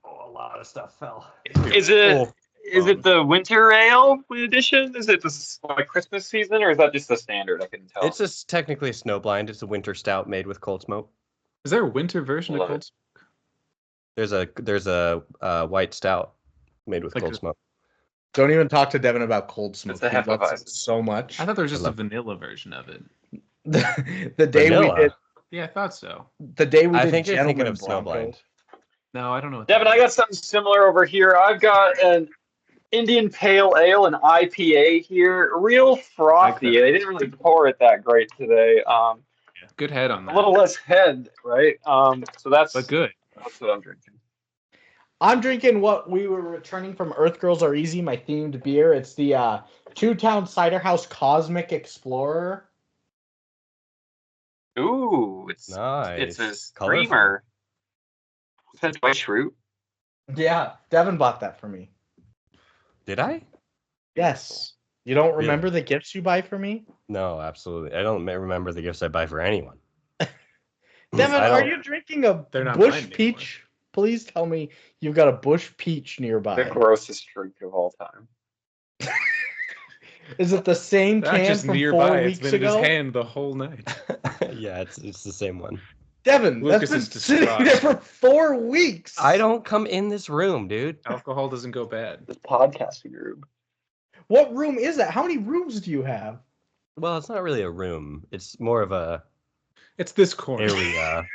Oh, a lot of stuff fell. Is it Oh, is it the winter ale edition? Is it the like Christmas season, or is that just the standard? I couldn't tell. it's technically a snowblind. It's a winter stout made with cold smoke. Is there a winter version Love of cold smoke? There's a white stout made with Like cold a- smoke. Don't even talk to Devin about cold smoke. It's a He loves Hefeweizen. it so much. I thought there was just a love it. vanilla version of it. the day Vanilla? we did Yeah, I thought so. the day we I did think you're thinking Gentleman of Bronco. snowblind. No, I don't know. What Devin, that I got something similar over here. I've got an Indian Pale Ale, an IPA here, real frothy. Like that. They didn't really pour it that great today. Yeah, good head on A that. little less head, right? So that's but good. that's what I'm drinking. I'm drinking what we were returning from Earth Girls Are Easy, my themed beer. It's the Two Town Cider House Cosmic Explorer. Ooh, it's Nice. a Colorful. streamer. Is that Dwight Schrute? Yeah, Devin bought that for me. Did I? Yes. You don't Really? remember the gifts you buy for me? No, absolutely. I don't remember the gifts I buy for anyone. Devin, I are don't- you drinking a They're not Bush mine anymore. Peach? Please tell me you've got a Bush Peach nearby. The grossest drink of all time. Is it the same Not can just from nearby. 4 It's weeks been in his ago? hand the whole night. Yeah, it's the same one. Devin, Lucas that's is been sitting there distraught. for 4 weeks. I don't come in this room, dude. Alcohol doesn't go bad. This podcasting room. What room is that? How many rooms do you have? Well, it's not really a room. It's more of a It's this corner. area.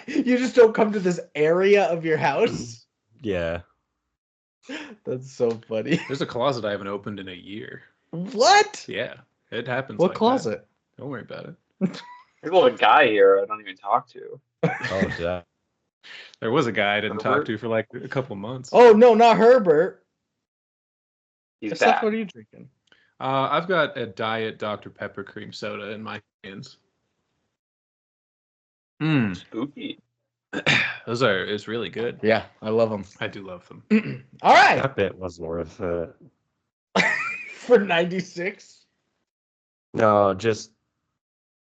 You just don't come to this area of your house? Yeah. That's so funny. There's a closet I haven't opened in a year. What? Yeah, it happens. What like that. closet? Don't worry about it. There's a little guy here I don't even talk to. Oh, yeah. There was a guy I didn't talk Herbert? to for like a couple months. Oh no, not Herbert. He's Steph, back. what are you drinking? I've got a diet Dr. Pepper cream soda in my hands. Spooky. Those are. It's really good. Yeah, I love them. I do love them. All right, That bit wasn't worth it. for 96. No, just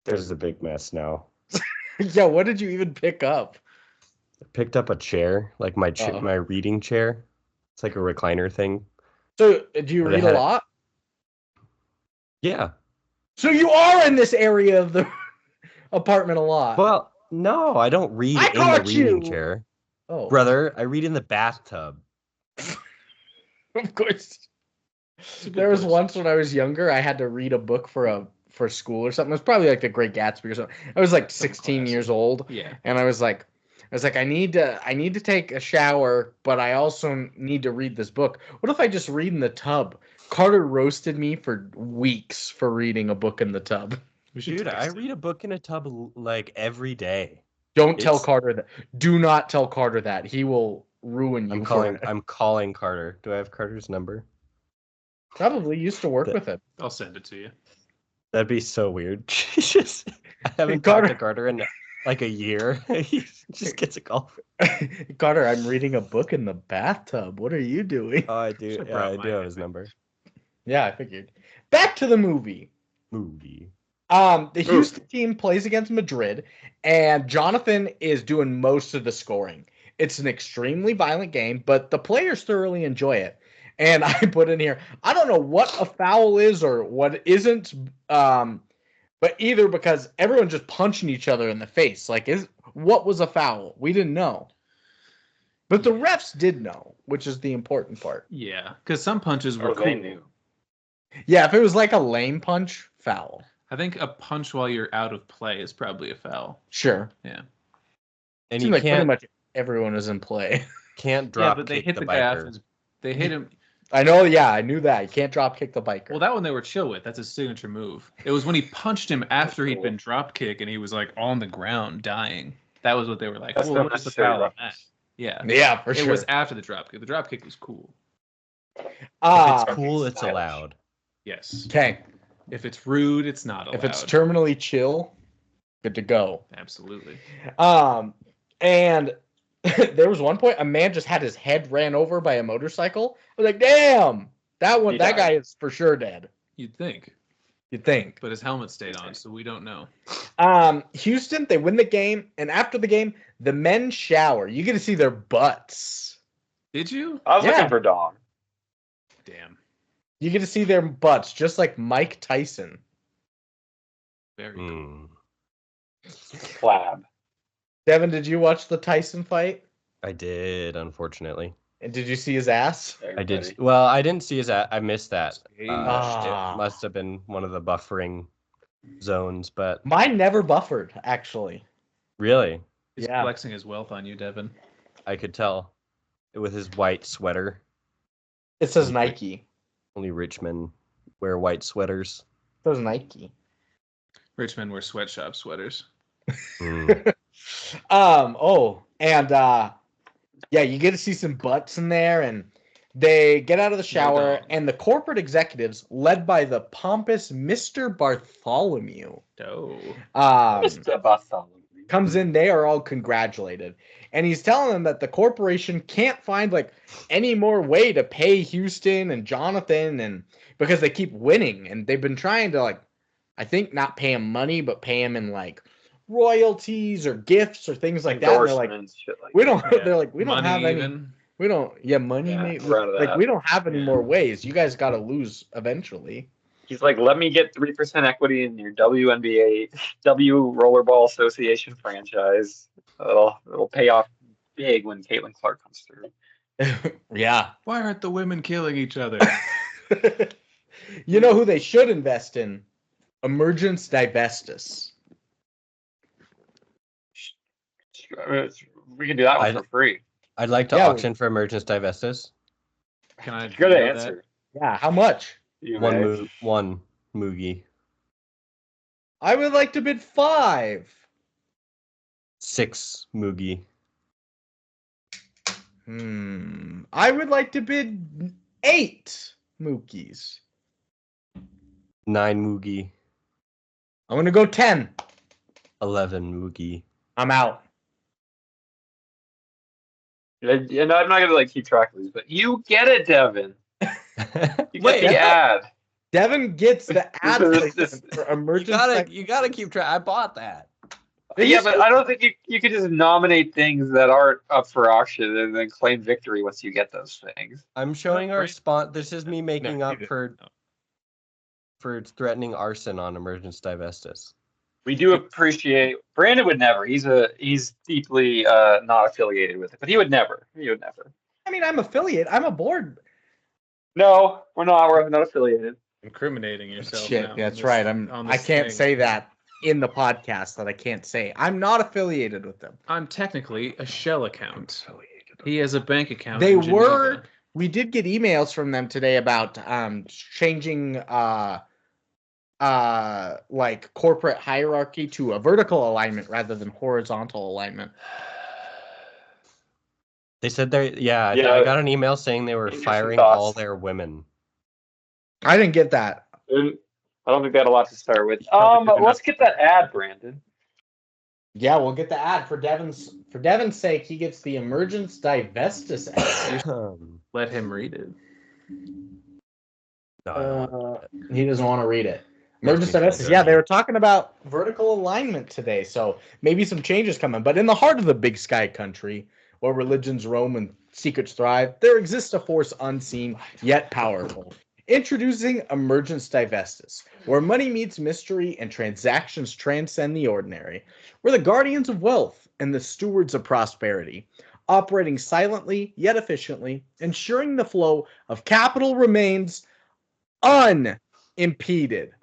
there's a big mess now. Yeah, what did you even pick up? I picked up a chair, like my Uh-oh. my reading chair. It's like a recliner thing. So, do you But it read a had- lot? Yeah. So you are in this area of the apartment a lot. Well, no, I don't read I in the caught reading you. chair. Oh, Brother, I read in the bathtub. of course. There was once when I was younger, I had to read a book for school or something. It was probably like The Great Gatsby or something. I was like 16 years old, Yeah. and I was like, I need to take a shower, but I also need to read this book. What if I just read in the tub? Carter roasted me for weeks for reading a book in the tub. Dude, I read a book in a tub like every day. Don't tell Carter that. Do not tell Carter that. He will ruin you. I'm calling Carter. Do I have Carter's number? Probably used to work with him. I'll send it to you. That'd be so weird. I haven't talked to Carter in like a year. He just gets a call. Carter, I'm reading a book in the bathtub. What are you doing? Oh, I do. Yeah, I do have his number. Yeah, I figured. Back to the movie. The Houston team plays against Madrid, and Jonathan is doing most of the scoring. It's an extremely violent game, but the players thoroughly enjoy it. And I put in here, I don't know what a foul is or what isn't, but either because everyone's just punching each other in the face. Like, what was a foul? We didn't know. But the refs did know, which is the important part. Yeah, because some punches were cool. They knew. Yeah, if it was like a lame punch, foul. I think a punch while you're out of play is probably a foul. Sure. Yeah. And you like pretty much everyone is in play. Can't drop. Yeah, but they hit the guy off his. They hit him. I know. Yeah, I knew that. You can't drop kick the biker. Well, that one they were chill with. That's his signature move. It was when he punched him after he'd been drop kicked and he was like on the ground dying. That was what they were like. That's well, what's the foul on that? Yeah. Yeah, for sure. It was after the drop kick. The drop kick was cool. If it's cool, it's allowed. Yes. Okay. If it's rude, it's not allowed. If it's terminally chill, good to go. Absolutely. And there was one point a man just had his head ran over by a motorcycle. I was like, damn, that guy is for sure dead. You'd think. But his helmet stayed on, so we don't know. Houston, they win the game, and after the game, the men shower. You get to see their butts. Did you? I was looking for Dom. Damn. You get to see their butts, just like Mike Tyson. Very cool. Flab. Devin, did you watch the Tyson fight? I did, unfortunately. And did you see his ass? I did. Well, I didn't see his ass. I missed that. It Ah. must have been one of the buffering zones, but Mine never buffered, actually. really, He's flexing his wealth on you, Devin. I could tell with his white sweater. It says Nike. Only rich men wear white sweaters. It says Nike. Rich men wear sweatshop sweaters. Yeah, you get to see some butts in there, and they get out of the shower, and the corporate executives, led by the pompous Mr. Bartholomew, Mr. Bartholomew comes in. They are all congratulated, and he's telling them that the corporation can't find like any more way to pay Houston and Jonathan, and because they keep winning, and they've been trying to like, I think not pay him money, but pay him in like royalties or gifts or things like that. They're like, we don't. Yeah. They're like, we don't have any. Even. We don't. Yeah, money. Like we don't have any more ways. You guys got to lose eventually. He's like, let me get 3% equity in your WNBA, Rollerball Association franchise. It'll pay off big when Caitlin Clark comes through. Yeah. Why aren't the women killing each other? You know who they should invest in? Emergence Divestus. We can do that one for free. I'd like to auction for Emergence Divestus. Can I? Good answer. Yeah. How much? One Moogie. I would like to bid 5. 6 Moogie. I would like to bid 8 Mookies. 9 Moogie. I'm gonna go 10. 11 Moogie. I'm out. And I'm not gonna like keep track of these, but you get it, Devin. You get the ad. Devin gets the ad for Emergence. You gotta keep track. I bought that. Yeah, but I don't think you could just nominate things that aren't up for auction and then claim victory once you get those things. I'm showing our spot. This is me making up for threatening arson on Emergence Divestus. We do appreciate Brandon would never. He's deeply not affiliated with it, but he would never. I mean, I'm affiliate. I'm a board. No, we're not. We're not affiliated. Incriminating yourself. Shit, now that's on right. this- on I this can't thing. say that in the podcast. That I can't say. I'm not affiliated with them. I'm technically a shell account. He has a bank account. They in Geneva. were. We did get emails from them today about changing like corporate hierarchy to a vertical alignment rather than horizontal alignment. They said they I got an email saying they were Interesting firing thoughts. all their women. I didn't get that. I don't think they had a lot to start with. Probably picking Let's up- get that ad, Brandon. Yeah, we'll get the ad for Devon's sake. He gets the Emergence Divestus ad. Let him read it. No, I don't want He doesn't want to read it. Makes Emergence me feel Divestus. dirty. Yeah, they were talking about vertical alignment today, so maybe some changes coming. But in the heart of the Big Sky country, where religions roam and secrets thrive, there exists a force unseen yet powerful. Introducing Emergence Divestus, where money meets mystery and transactions transcend the ordinary. We're the guardians of wealth and the stewards of prosperity, operating silently yet efficiently, ensuring the flow of capital remains unimpeded.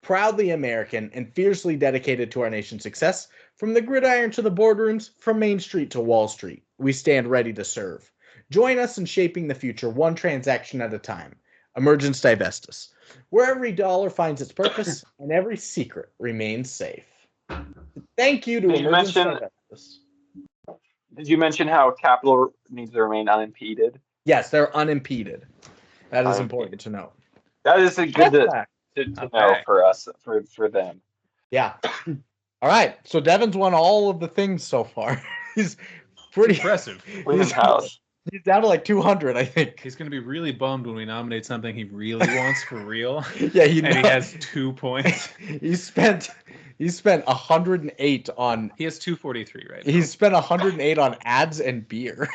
Proudly American and fiercely dedicated to our nation's success, from the gridiron to the boardrooms, from Main Street to Wall Street, we stand ready to serve. Join us in shaping the future one transaction at a time. Emergence Divestus, where every dollar finds its purpose and every secret remains safe. Thank you to Did you Emergence mention- Divestus. Did you mention how capital needs to remain unimpeded? Yes, they're unimpeded. That is Unimpeded. important to know. That is a good to Okay. know for us, for them. Yeah. All right. So Devon's won all of the things so far. He's pretty Impressive. William House. He's down to like 200, I think. He's going to be really bummed when we nominate something he really wants for real. Yeah, he And he has 2 points. he spent 108 on He has 243 right now. he's spent 108 on ads and beer.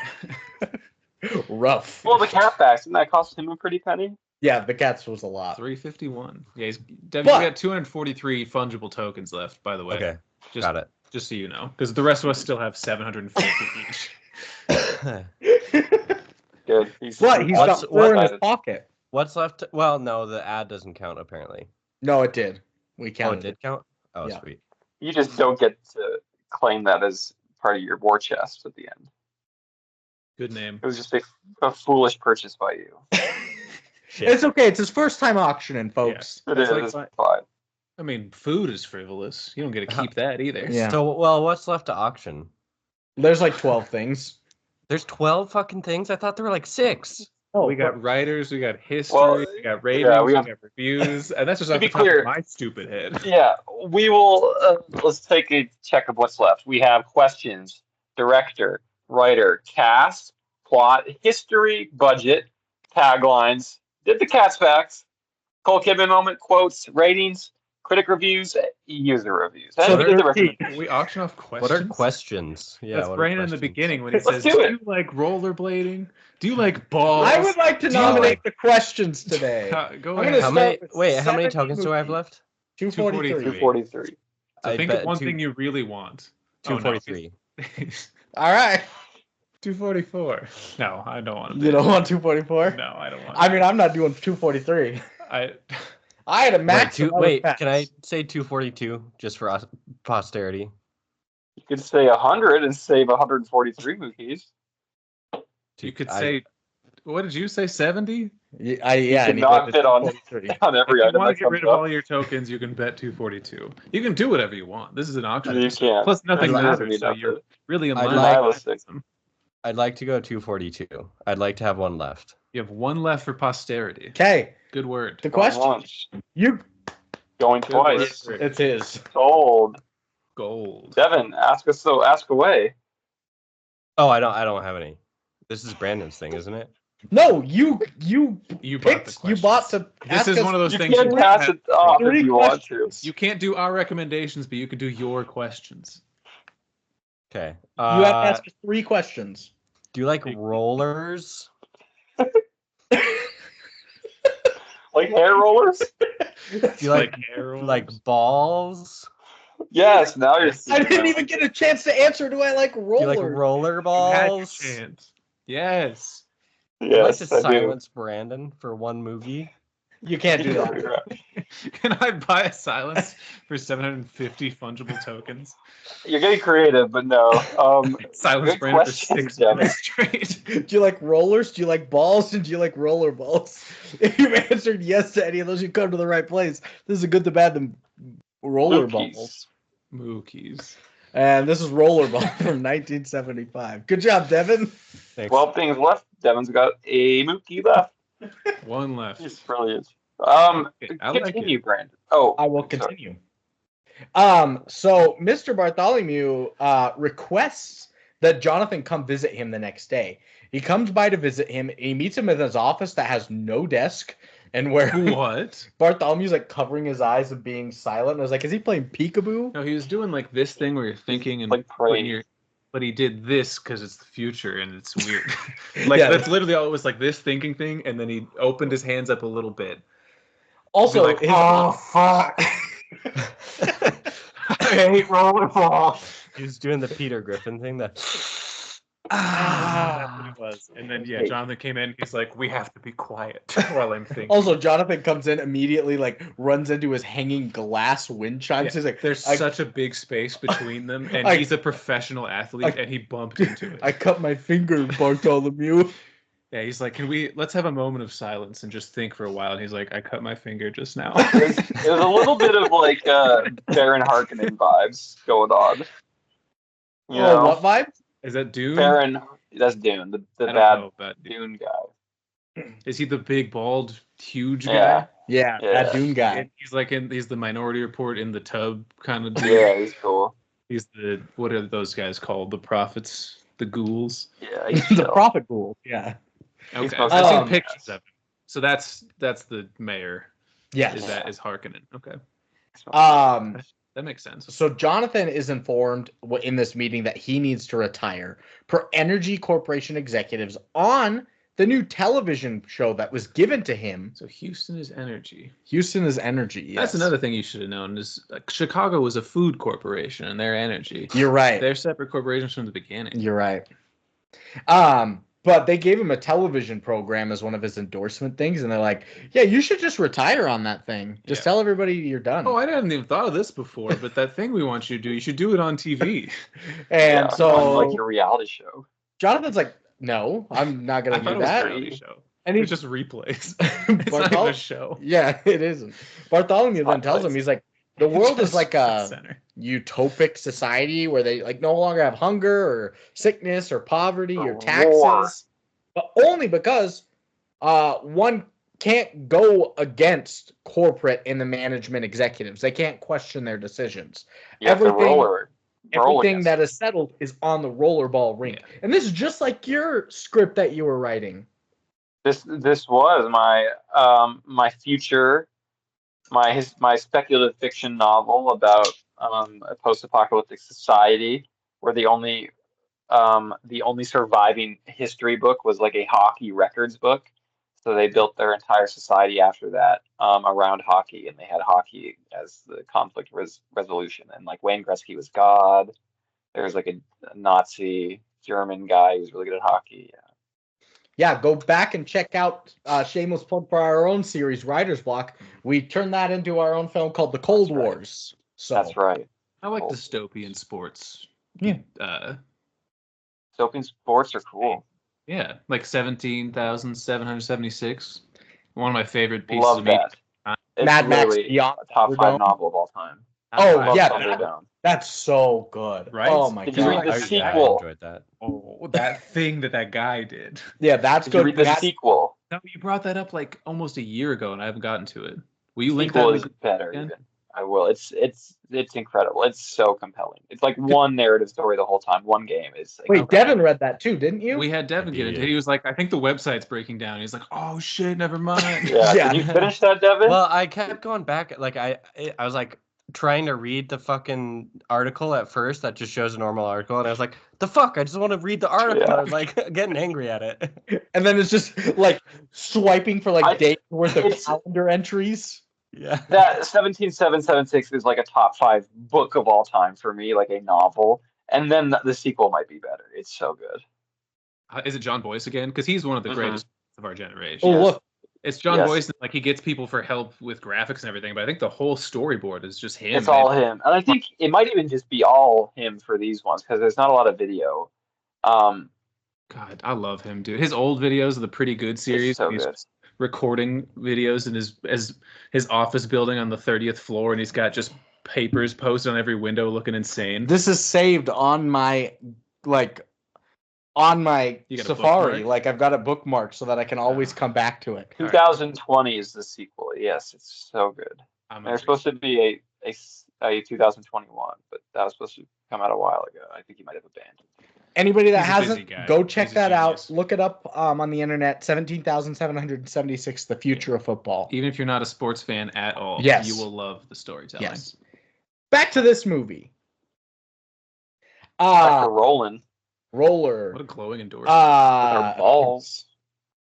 Rough. Well, the catbacks, didn't that cost him a pretty penny? Yeah, the cats was a lot. 351. Yeah, he's Devin, But- you got 243 fungible tokens left, by the way. Okay, Just, got it. Just so you know. Because the rest of us still have 750 each. Good. He's What? He's What's- got 4 in his excited. pocket. What's left? Well, no, the ad doesn't count apparently. No, it did. We Oh, it counted. did count. Oh, Yeah. sweet. You just don't get to claim that as part of your war chest at the end. Good name. It was just a foolish purchase by you. Shit. It's okay. It's his first time auctioning, folks. It That's is. like It's my- fine. I mean, food is frivolous. You don't get to keep that either. Yeah. So, well, what's left to auction? There's like 12 things. There's 12 fucking things. I thought there were like 6. Oh, We got writers, we got history, Well, we got ratings, we we have- got reviews, and that's just To off be the top clear- of my stupid head. Yeah, we will. Let's take a check of what's left. We have questions, director, writer, cast, plot, history, budget, taglines, did the cat's facts, Cole Kidman moment, quotes, ratings, critic reviews, user reviews. So And we did the 13. recommendation. We auction off questions. What are questions? Yeah, That's what are Brandon in the questions? beginning when he Let's says, do "Do it." you like rollerblading? Do you like balls?" I would like to Do you nominate like- the questions today. Go I'm ahead. gonna How start many? with Wait, how many 70 tokens do I have movies. left? 243. 243. So I think bet of one two- thing you really want. Oh, no. 243. All right. 244. No, I don't want to. You don't want 244? No, I don't want. I mean, I'm not doing 243. I I had a Wait, max. of other wait, pets. can I say 242 just for posterity? You could say 100 and save 143 movies. you could I- say, what did you say? 70? Yeah, can and he not went to bid on- 243. On If every you item want that to get comes rid of up. all your tokens, you can bet 242. You can do whatever you want. This is an auction. You can't. Plus, nothing There's matters, so nothing you're enough. really in I'd line. like- with Nihilistic. them. I'd like to go 242. I'd like to have one left. You have one left for posterity. Okay, Good word. the Going question. once, You. Going Good twice. word. It's his. Sold. Gold. Devin, ask away. Oh, I don't have any. This is Brandon's thing, isn't it? No, you You bought the picked. You bought to. This ask is us one of those You things can you pass have- it off three if you want to. questions. You can't do our recommendations, but you can do your questions. Okay. You have to ask us 3 questions. Do you like rollers? Like hair rollers? Do you like arrows. balls? Yes, now you're I didn't even get a chance to answer. Do I like Do you like rollers? roller You had your balls? chance. Yes. I'd like to Yes, I do. silence Brandon for one movie. You can't do that. Can I buy a silence for 750 fungible tokens? You're getting creative, but no. Silence Good Brandon for question, 6 Devin. minutes straight. Do you like rollers? Do you like balls? And do you like rollerballs? If you've answered yes to any of those, you come to the right place. This is a good, the bad, the rollerballs. Mookies. And this is Rollerball from 1975. Good job, Devin. Thanks. 12 things left. Devin's got a Mookie left. One left. He's brilliant. Okay, I like Continue, it. Brandon. Oh, I will sorry. continue. So Mr. Bartholomew requests that Jonathan come visit him the next day. He comes by to visit him. He meets him in his office that has no desk, and where What? Bartholomew's like covering his eyes and being silent. I was like, is he playing peekaboo? No, he was doing like this thing where you're thinking and Like putting praying. your. But he did this because it's the future and it's weird. Like Yeah. that's literally all it was, like this thinking thing, and then he opened his hands up a little bit. Also, Be like, his, fuck. I hate rollerball. He was doing the Peter Griffin thing. That That's what it was. And then yeah, Jonathan came in. He's like, "We have to be quiet while I'm thinking." also Jonathan comes in immediately, like runs into his hanging glass wind chimes. Yeah, He's like, there's such a big space between them, and he's a professional athlete, and he bumped into it. I cut my finger, Bartholomew. Yeah, he's like, let's have a moment of silence and just think for a while. And he's like, I cut my finger just now. It was a little bit of like Baron Harkonnen vibes going on. You know? What vibe? Is that Dune? Baron, that's Dune, the I don't bad know about Dune. Dune guy. Is he the big, bald, huge guy? Yeah. Yeah, Yeah. that Dune guy. He's the Minority Report in the tub kind of dude. Yeah, he's cool. He's what are those guys called? The prophets, the ghouls. Yeah, he's The chill. prophet ghoul. Yeah. Okay, supposed I've to- seen pictures of him. So that's the mayor. Yes. Is Harkonnen? Okay, that makes sense. So Jonathan is informed in this meeting that he needs to retire per Energy Corporation executives on the new television show that was given to him. So Houston is energy. Houston is Energy. Yes. That's another thing you should have known is Chicago was a food corporation and they're energy. You're right. They're separate corporations from the beginning. You're right. But they gave him a television program as one of his endorsement things, and they're like, "Yeah, you should just retire on that thing. Just Yeah. tell everybody you're done." Oh, I hadn't even thought of this before, but that thing we want you to do, you should do it on TV. And Yeah, so on, like a reality show. Jonathan's like, "No, I'm not I gonna thought do it was a that." reality show. And he It's just replays. It's not even Barthol- a show. yeah, it isn't. Bartholomew then tells him, he's like, "The world is Just like a center. utopic society where they like no longer have hunger or sickness or poverty or Or taxes, war. but only because one can't go against corporate and the management executives. They can't question their decisions. You have to Everything- roll Everything against that is settled is on the rollerball rink. Yeah. And this is just like your script that you were writing. This was my future, my speculative fiction novel about a post-apocalyptic society where the only surviving history book was like a hockey records book. So they built their entire society after that around hockey, and they had hockey as the conflict resolution. And like Wayne Gretzky was God. There was like a Nazi German guy who was really good at hockey. Yeah, go back and check out shameless plug for our own series, Writer's Block. We turned that into our own film called The Cold That's right. Wars. So That's right. I like Cool. dystopian sports. Yeah. Dystopian sports are cool. Yeah, like 17,776. One of my favorite pieces Love of media. that. It's Mad Max literally Beyond a top 5 Thunderdome. novel of all time. Oh, Love yeah, Thunderdome. That's so good. Right? Oh my Did you read god. the I sequel? enjoyed that. Oh, that thing that guy did. Yeah, that's Did you good. read the That's- sequel? No, you brought that up like almost a year ago, and I haven't gotten to it. Will you link Sequel that? is better. again? Even. I will. It's incredible. It's so compelling. It's like one narrative story the whole time. One game. It's like, Wait, Devin read that too, didn't you? We had Devin get into it. He was like, I think the website's breaking down. He's like, oh shit, never mind. yeah. Yeah. Did you finish that, Devin? Well, I kept going back. Like I was like trying to read the fucking article at first that just shows a normal article, and I was like, the fuck, I just want to read the article. Yeah. I was like getting angry at it. And then it's just like swiping for like days worth of it's- calendar entries. Yeah. That 17776 is like a top 5 book of all time for me, like a novel. And then the sequel might be better. It's so good. Is it John Boyce again? Because he's one of the Mhm. greatest of our generation. Oh, look. It's John Yes. Boyce. Like he gets people for help with graphics and everything, but I think the whole storyboard is just him. It's all him, and I think it might even just be all him for these ones because there's not a lot of video. God, I love him, dude. His old videos of the Pretty Good series. so he's good. recording videos in his office building on the 30th floor, and he's got just papers posted on every window, looking insane. This is saved on my You got a Safari. bookmark? Like I've got it bookmarked so that I can always come back to it. 2020 is the sequel. Yes, it's so good. There's supposed to be a 2021, but that was supposed to come out a while ago. I think he might have abandoned. Anybody that He's a busy hasn't, guy. go check He's a that out. genius. Look it up on the internet. 17,776, The Future of Football. Even if you're not a sports fan at all, Yes. you will love the storytelling. Yes. Back to this movie. Back to rolling. Roller. What a glowing endorsement. Our balls.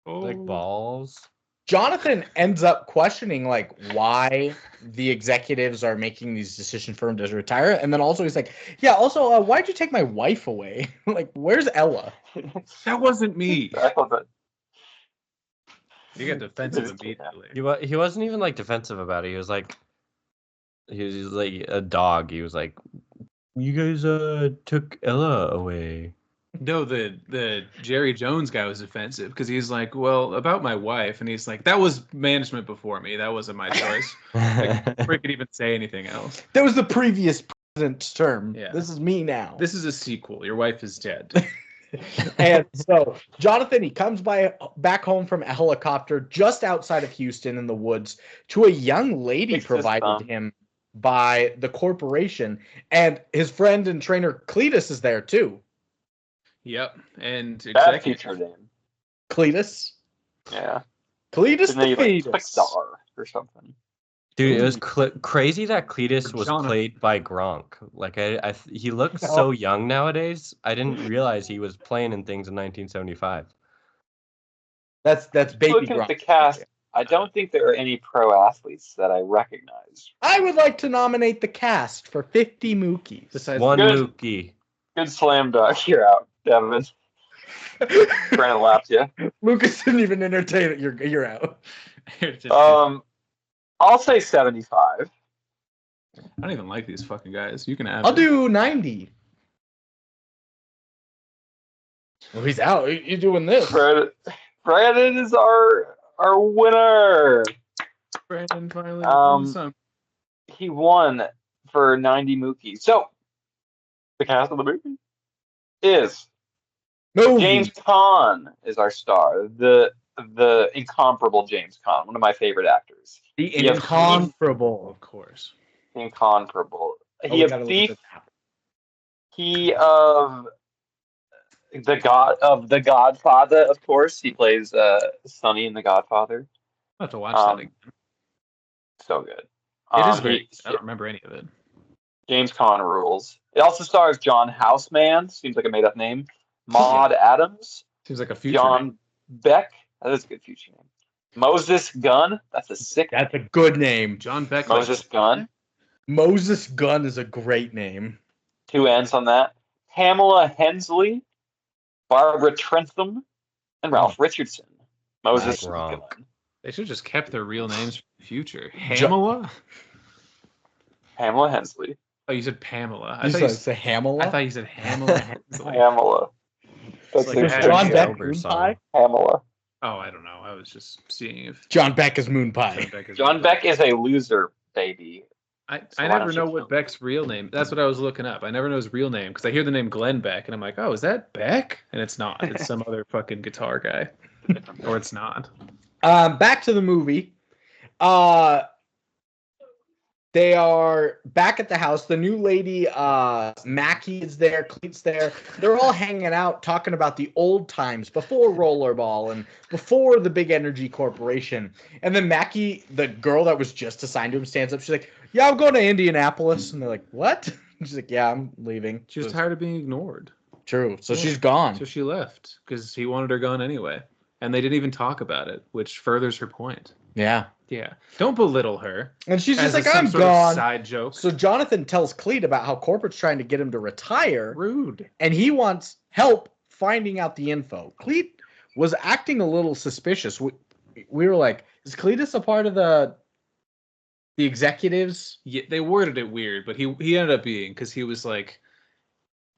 Like balls. Jonathan ends up questioning like why the executives are making these decisions for him to retire, and then also he's like, "Yeah, also, why'd you take my wife away? Like, where's Ella?" That wasn't me. I thought that. You got defensive It is cute, immediately. He wasn't even like defensive about it. He was like a dog. He was like, "You guys took Ella away." No, the Jerry Jones guy was offensive because he's like, well, about my wife, and he's like, that was management before me. That wasn't my choice. Like, before he could even say anything else. That was the previous president's term. Yeah. This is me now. This is a sequel. Your wife is dead. And so Jonathan, he comes back home from a helicopter just outside of Houston in the woods to a young lady Fixed his provided thumb. him by the corporation, and his friend and trainer Cletus is there too. Yep. And Bad executive. future name. Cletus. Yeah. Cletus Isn't he the like fetus. Star or something? Dude, it was crazy that Cletus was Jonathan. played by Gronk. Like he looks so young nowadays. I didn't realize he was playing in things in 1975. That's baby Looking at Gronk. the cast, I don't think there are any pro athletes that I recognize. I would like to nominate the cast for 50 Mookies. Besides One Good. Mookie. Good slam dunk. You're out, Devon. Brandon lapped you. Lucas didn't even entertain it. You're out. I'll say 75. I don't even like these fucking guys. You can have I'll it. do 90. Well, he's out. You're doing this. Brandon is our winner. Brandon finally Um, won some. He won for 90 Mookies. So the cast of the movie is Movie. James Caan is our star. The incomparable James Caan, one of my favorite actors. The He have incomparable. Of course. The incomparable. Oh, He we of gotta look at Thief. the map. He of the Godfather, of course. He plays Sonny in The Godfather. I'll have to watch that again. So good. It is great. I don't remember any of it. James Caan rules. It also stars John Houseman. Seems like a made-up name. Maud Adams. Seems like a future. John Beck. That is a good future name. Moses Gunn. That's a sick That's a good name. John Beck. Moses Gunn. Moses Gunn is a great name. 2 N's on that. Pamela Hensley. Barbara Trentham. And Ralph Richardson. Moses Gronk. Gunn. They should have just kept their real names for the future. Pamela? Pamela Hensley. Oh, you said Pamela. You said say Hamela? I thought you said Hamela Hensley. Pamela. That's like their Adam John thing. Beck Sober song. Moonpie? Pamela. Oh, I don't know. I was just seeing if John Beck is Moonpie. Beck is John Beck is a loser, baby. I So why never don't know you what tell me? Beck's real name. That's what I was looking up. I never know his real name because I hear the name Glenn Beck and I'm like, oh, is that Beck? And it's not. It's some other fucking guitar guy. Or it's not. Back to the movie. They are back at the house. The new lady, Mackie, is there. Cleet's there. They're all hanging out, talking about the old times before Rollerball and before the Big Energy Corporation. And then Mackie, the girl that was just assigned to him, stands up. She's like, "Yeah, I'm going to Indianapolis." And they're like, "What?" She's like, "Yeah, I'm leaving." She was tired of being ignored. True. So Yeah. she's gone. So she left because he wanted her gone anyway. And they didn't even talk about it, which furthers her point. Yeah. Yeah. Don't belittle her. And she's just as like, some "I'm sort of gone." side joke. So Jonathan tells Cleet about how corporate's trying to get him to retire, Rude. and he wants help finding out the info. Cleet was acting a little suspicious. We were like, is Cletus a part of the executives? Yeah, they worded it weird, but he ended up being, because he's like,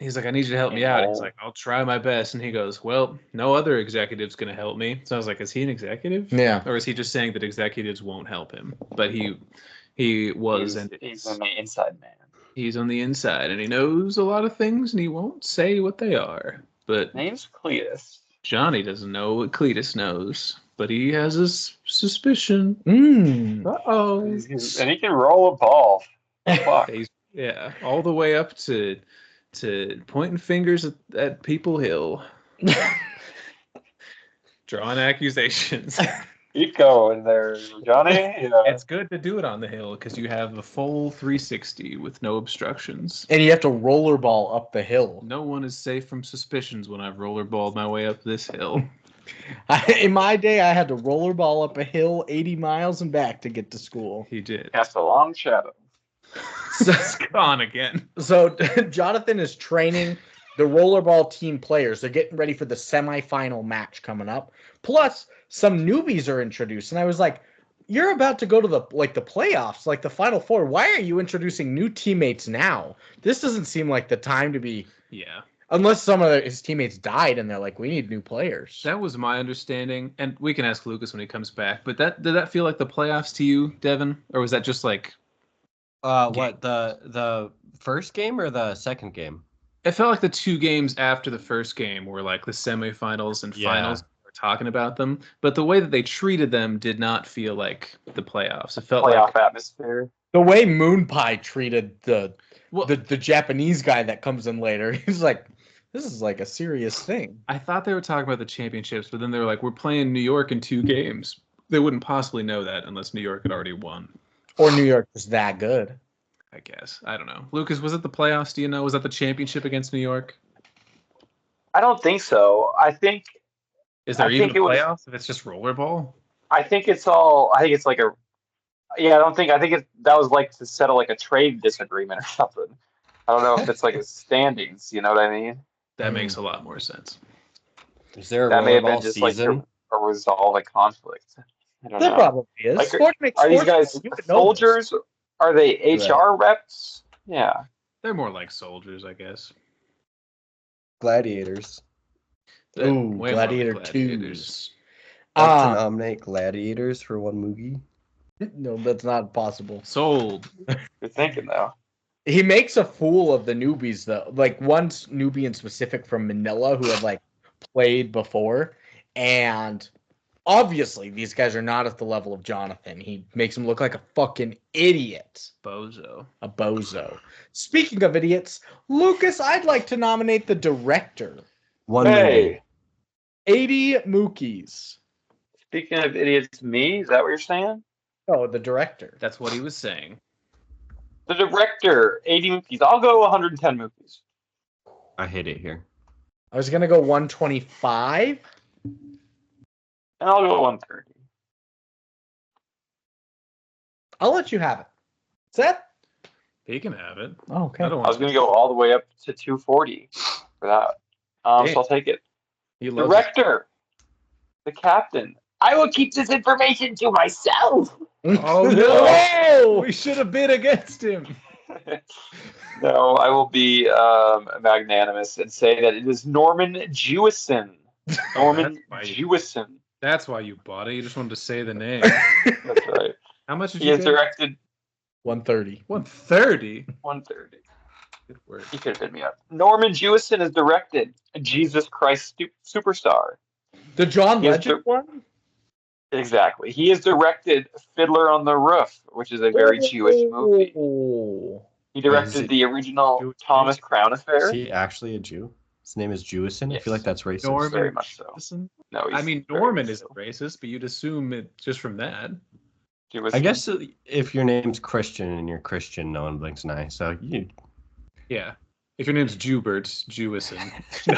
I need you to help me out. He's like, I'll try my best. And he goes, well, no other executive's going to help me. So I was like, is he an executive? Yeah. Or is he just saying that executives won't help him? But he was. He's on the inside man. He's on the inside, and he knows a lot of things, and he won't say what they are. But Name's Cletus. Johnny doesn't know what Cletus knows, but he has a suspicion. Uh-oh. And he can roll a ball. Fuck. Yeah, all the way up to pointing fingers at People Hill. Drawing accusations. Keep going there, Johnny. It's good to do it on the hill because you have the full 360 with no obstructions. And you have to rollerball up the hill. No one is safe from suspicions when I've rollerballed my way up this hill. In my day, I had to rollerball up a hill 80 miles and back to get to school. He did. Cast a long shadow. So, It's gone again. so Jonathan is training the rollerball team players. They're getting ready for the semifinal match coming up. Plus, some newbies are introduced, and I was like, "You're about to go to the playoffs, like the Final Four. Why are you introducing new teammates now? This doesn't seem like the time to be." Yeah. Unless some of his teammates died, and they're like, "We need new players." That was my understanding, and we can ask Lucas when he comes back. But did that feel like the playoffs to you, Devon, or was that just like? What, the first game or the second game? It felt like the 2 games after the first game were like the semifinals and finals. We're talking about them, but the way that they treated them did not feel like the playoffs. It felt Playoff like atmosphere. The way Moonpie treated the well, the Japanese guy that comes in later, he's like, "This is like a serious thing." I thought they were talking about the championships, but then they were like, "We're playing New York in 2 games." They wouldn't possibly know that unless New York had already won. Or New York was that good. I guess. I don't know. Lucas, was it the playoffs? Do you know? Was that the championship against New York? I don't think so. I think Is there I even think a it was- playoffs if it's just rollerball? I think it's like a. Yeah, I think that was like to settle like a trade disagreement or something. I don't know if it's like a standings. You know what I mean? That makes a lot more sense. Is there a That may have been rollerball just season? like to resolve a conflict. I don't There know. probably is. Like, Sport makes Are these sports. guys You would know this. soldiers? Are they HR reps? Yeah. They're more like soldiers, I guess. Gladiators. They're Ooh, way more Gladiator like 2s. Like to nominate gladiators for one movie. No, that's not possible. Sold. You're thinking though. He makes a fool of the newbies though. Like one newbie in specific from Manila who had like played before, and obviously these guys are not at the level of Jonathan. He makes him look like a fucking idiot. Bozo. A bozo. Speaking of idiots, Lucas, I'd like to nominate the director. One movie. Hey, 80 Mookies. speaking of idiots, me? Is that what you're saying? Oh, the director. That's what he was saying. The director, 80 movies. I'll go 110 movies. I hate it here. I was gonna go 125. And I'll go 130. I'll let you have it. Seth? He can have it. Oh, okay. I don't I was want going to go all the way up to 240 for that. So I'll take it. he loves it. Director, the captain. I will keep this information to myself. Oh no! We should have bid against him. No, I will be magnanimous and say that it is Norman Jewison. Norman That's why- Jewison. That's why you bought it. You just wanted to say the name. That's right. How much did He you has bid? directed 130. 130. 130. Good word. He could have bid me up. Norman Jewison has directed Jesus Christ Superstar. The John He has Legend one? Exactly. He has directed Fiddler on the Roof, which is a very Jewish movie. Oh. He Is directed it the original Jewish? Thomas Crown Is Affair. he actually a Jew? His name is Jewison? I Yes. feel like that's racist. Norman very much so. Jewison? No, he's I mean, very Norman much isn't so. racist, but you'd assume it just from that. Jewison. I guess if your name's Christian and you're Christian, no one blinks an eye. So you, Yeah. If your name's Jubert Jewison,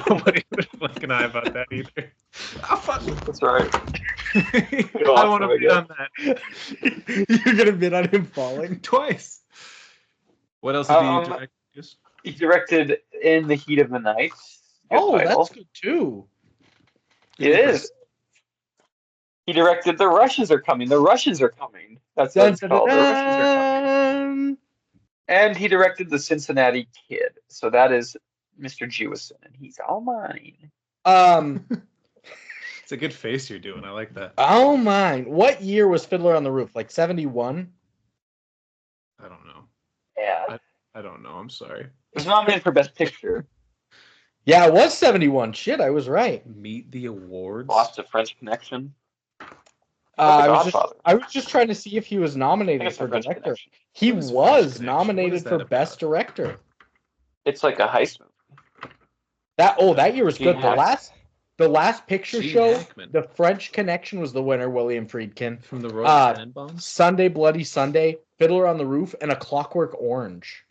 nobody would blink an eye about that either. oh, fuck. That's right. I want to be on that You're gonna bid on him falling? twice. What else did he Um, direct? Yes. He directed In the Heat of the Night. Good Oh, title. that's good too. It is. He directed The Russians Are Coming. The Russians Are Coming. That's what it's called. The Russians Are Coming. And he directed The Cincinnati Kid. So that is Mr. Jewison, and he's all mine. It's a good face you're doing. I like that. Oh mine. What year was Fiddler on the Roof? Like 71? I don't know. Yeah. I don't know. I'm sorry. It was nominated for Best Picture. Yeah, it was 71. Shit, I was right. Meet the awards. Lost to French Connection. I was just trying to see if he was nominated for French director. Connection. He What is was French Connection? nominated What is for that about? Best Director. It's like a heist movie. That year was Gene good. Hackman. The last picture Gene show, Hackman. The French Connection was the winner, William Friedkin. From the Royal Tenenbaums? Sunday Bloody Sunday, Fiddler on the Roof, and A Clockwork Orange.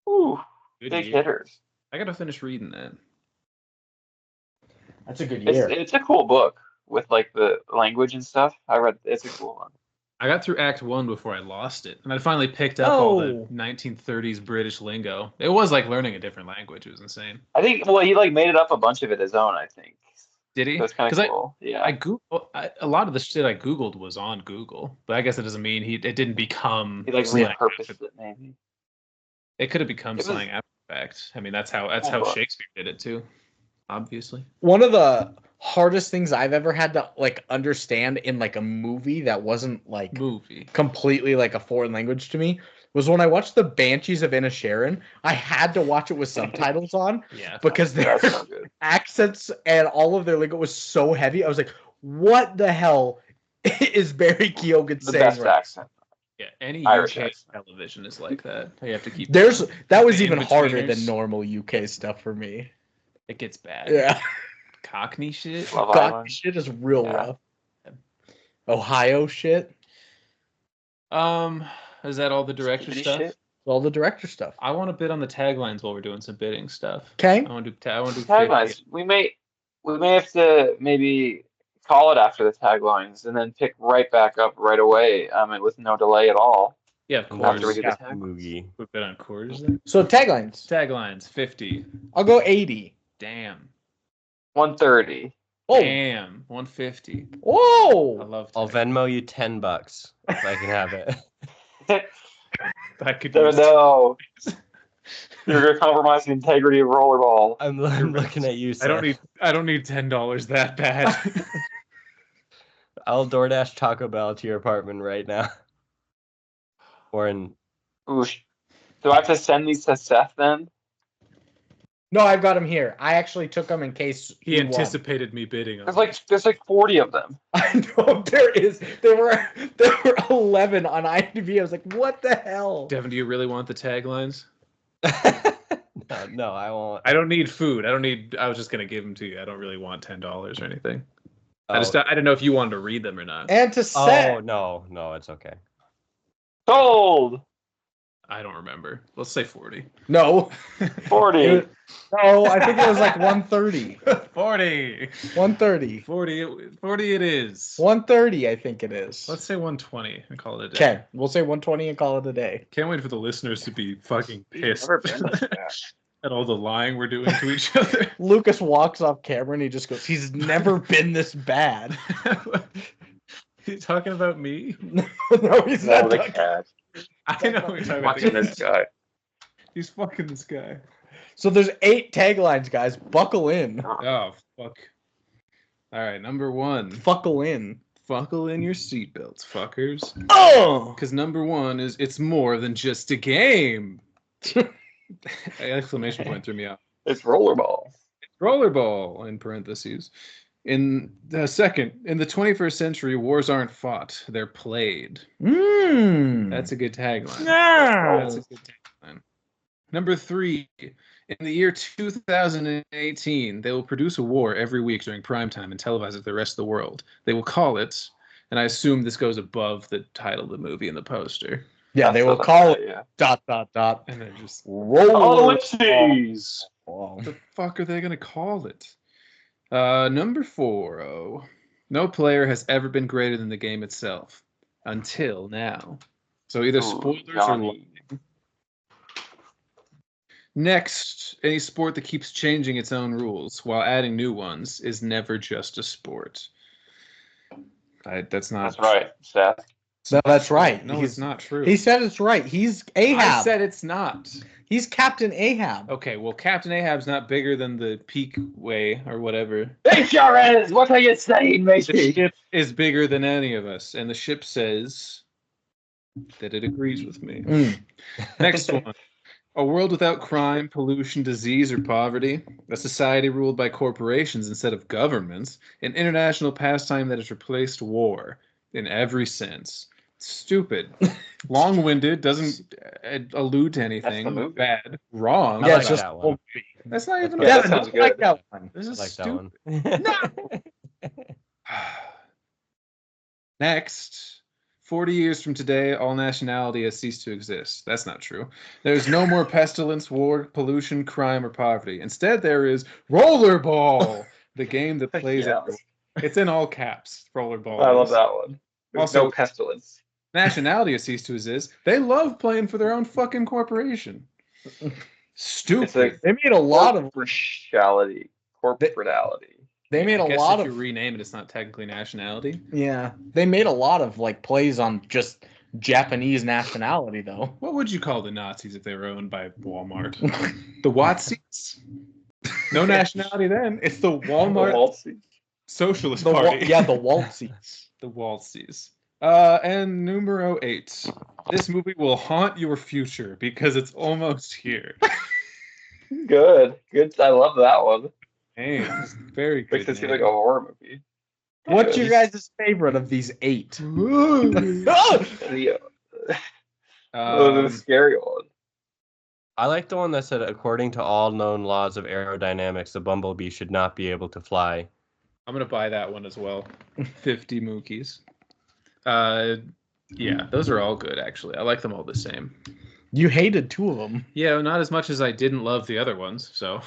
Ooh, Good big year. hitters. I gotta finish reading that. That's a good year. It's a cool book with like the language and stuff. I read it's a cool one. I got through Act 1 before I lost it, and I finally picked up all the Oh. 1930s British lingo. It was like learning a different language. It was insane. I think he like made it up a bunch of it his own, I think. Did he? So it's kind of cool. A lot of the shit I Googled was on Google, but I guess it doesn't mean it didn't become He like slang repurposed after- it maybe. It could have become It was- slang after the fact. I mean, that's how book. Shakespeare did it too, obviously. One of the hardest things I've ever had to like understand in like a movie that wasn't like Movie. completely like a foreign language to me was when I watched The Banshees of Inisherin. I had to watch it with subtitles on Yeah. because their That's so good. accents and all of their lingo was so heavy. I was like, what the hell is Barry Keoghan The saying? best Right? accent. Yeah. Any Irish UK accent. television is like that. You have to keep. That was the even harder in-betweeners. than normal UK stuff for me. It gets bad. Yeah. Cockney shit. Love God, Island. shit is real Yeah. rough. Ohio shit. Is that all the director Skibbity stuff? shit. All the director stuff. I want to bid on the taglines while we're doing some bidding stuff. Okay. I want to do. I want to do Taglines. 50. We may have to maybe call it after the taglines and then pick right back up right away. With no delay at all. Yeah, of After we course. do Yeah. the taglines. Moogie. We bid on quarters. Then. So taglines. Taglines 50. I'll go 80. Damn. 130. Oh. Damn. 150. I Whoa. love. I'll Venmo you $10 if I can have it. That could. No. You're gonna compromise the integrity of Rollerball. I'm looking at you, I don't Seth. need $10 that bad. I'll DoorDash Taco Bell to your apartment right now. Or in Ooh, do I have to send these to Seth then? No, I've got him here. I actually took them in case He won. anticipated me bidding on. There's like 40 of them. I know there is. There were 11 on IMDb. I was like, what the hell? Devon, do you really want the taglines? no, I won't. I don't need food. I was just gonna give them to you. I don't really want $10 or anything. Oh. I didn't know if you wanted to read them or not. And to Oh set. no, it's okay. Sold. I don't remember. Let's say 40. No. 40. No, I think it was like 130. 40. 130. 40 it is. 130, I think it is. Let's say 120 and call it a day. Okay, we'll say 120 and call it a day. Can't wait for the listeners to be fucking pissed Never been this bad. at all the lying we're doing to each other. Lucas walks off camera and he just goes, he's never been this bad. You talking about me? No, he's No, not. the talking- cat. I know you're talking about Watching this guy. He's fucking this guy. So there's 8 taglines, guys. Buckle in. Oh, fuck. All right, number 1. Buckle in. Buckle in your seatbelts, fuckers. Oh! Because number 1 is it's more than just a game. Exclamation point threw me out. It's Rollerball. Rollerball, in parentheses. In the second, in the 21st century, wars aren't fought, they're played. That's a good tagline. That's a good tagline. Number 3, in the year 2018, they will produce a war every week during prime time and televise it to the rest of the world. They will call it, and I assume this goes above the title of the movie in the poster. Yeah, they will That's call what it I'm saying, ... And then just, Roller. Cheese. Oh. what the fuck are they going to call it? Number 4, no player has ever been greater than the game itself until now. So either spoilers or Johnny. Next, any sport that keeps changing its own rules while adding new ones is never just a sport. That's not. That's right, Seth. No, that's right. No, it's not true. He said it's right. He's Ahab. I said it's not. He's Captain Ahab. Okay, well, Captain Ahab's not bigger than the Peak Way or whatever. It sure is. What are you saying, The matey? ship is bigger than any of us, and the ship says that it agrees with me. Next one. A world without crime, pollution, disease, or poverty. A society ruled by corporations instead of governments. An international pastime that has replaced war in every sense. Stupid. Long-winded, doesn't allude to That's the anything. movie. Bad. Wrong. I Yeah, like it's just that one. That's not even Yeah, Yeah, that sounds I like good. that one. This I is like stupid. that one. Next, 40 years from today, all nationality has ceased to exist. That's not true. There's no more pestilence, war, pollution, crime, or poverty. Instead, there is Rollerball, the game that plays Yeah. everywhere. It's in all caps, Rollerball. I love is. that one. There's Also- no pestilence. Nationality has ceased to exist. They love playing for their own fucking corporation. Stupid. They made a lot of. Corporatality. Corporatality. They made I a guess lot if of. you rename it, it's not technically nationality. Yeah, they made a lot of like plays on just Japanese nationality though. What would you call the Nazis if they were owned by Walmart? The Watsies? No nationality then. It's the Walmart Waltzy. Socialist The Party. the Waltzies. The Waltzies. And numero 8. This movie will haunt your future because it's almost here. Good. Good. I love that one. Hey, very good. Makes it seem name. like a horror movie. What's your Good. guys' favorite of these 8? The, the scary one. I like the one that said, according to all known laws of aerodynamics, the bumblebee should not be able to fly. I'm gonna buy that one as well. 50 Mookies. Yeah, those are all good actually. I like them all the same. You hated 2 of them. Yeah, not as much as I didn't love the other ones. So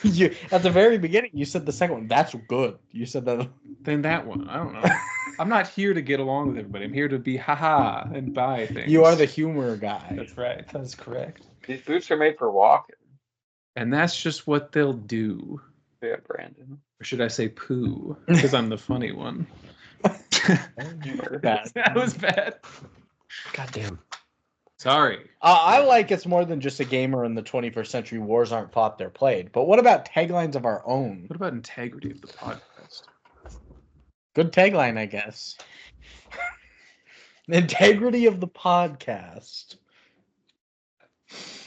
You at the very beginning, you said the second one. That's good. You said that. then that one. I don't know. I'm not here to get along with everybody. I'm here to be haha and buy things. You are the humor guy. That's right. That's correct. These boots are made for walking. And that's just what they'll do. Yeah, Brandon. Or should I say poo? Because I'm the funny one. Bad. That was bad. God damn. Sorry. I like it's more than just a gamer in the 21st century. Wars aren't fought, they're played. But what about taglines of our own? What about integrity of the podcast? Good tagline, I guess. Integrity of the podcast.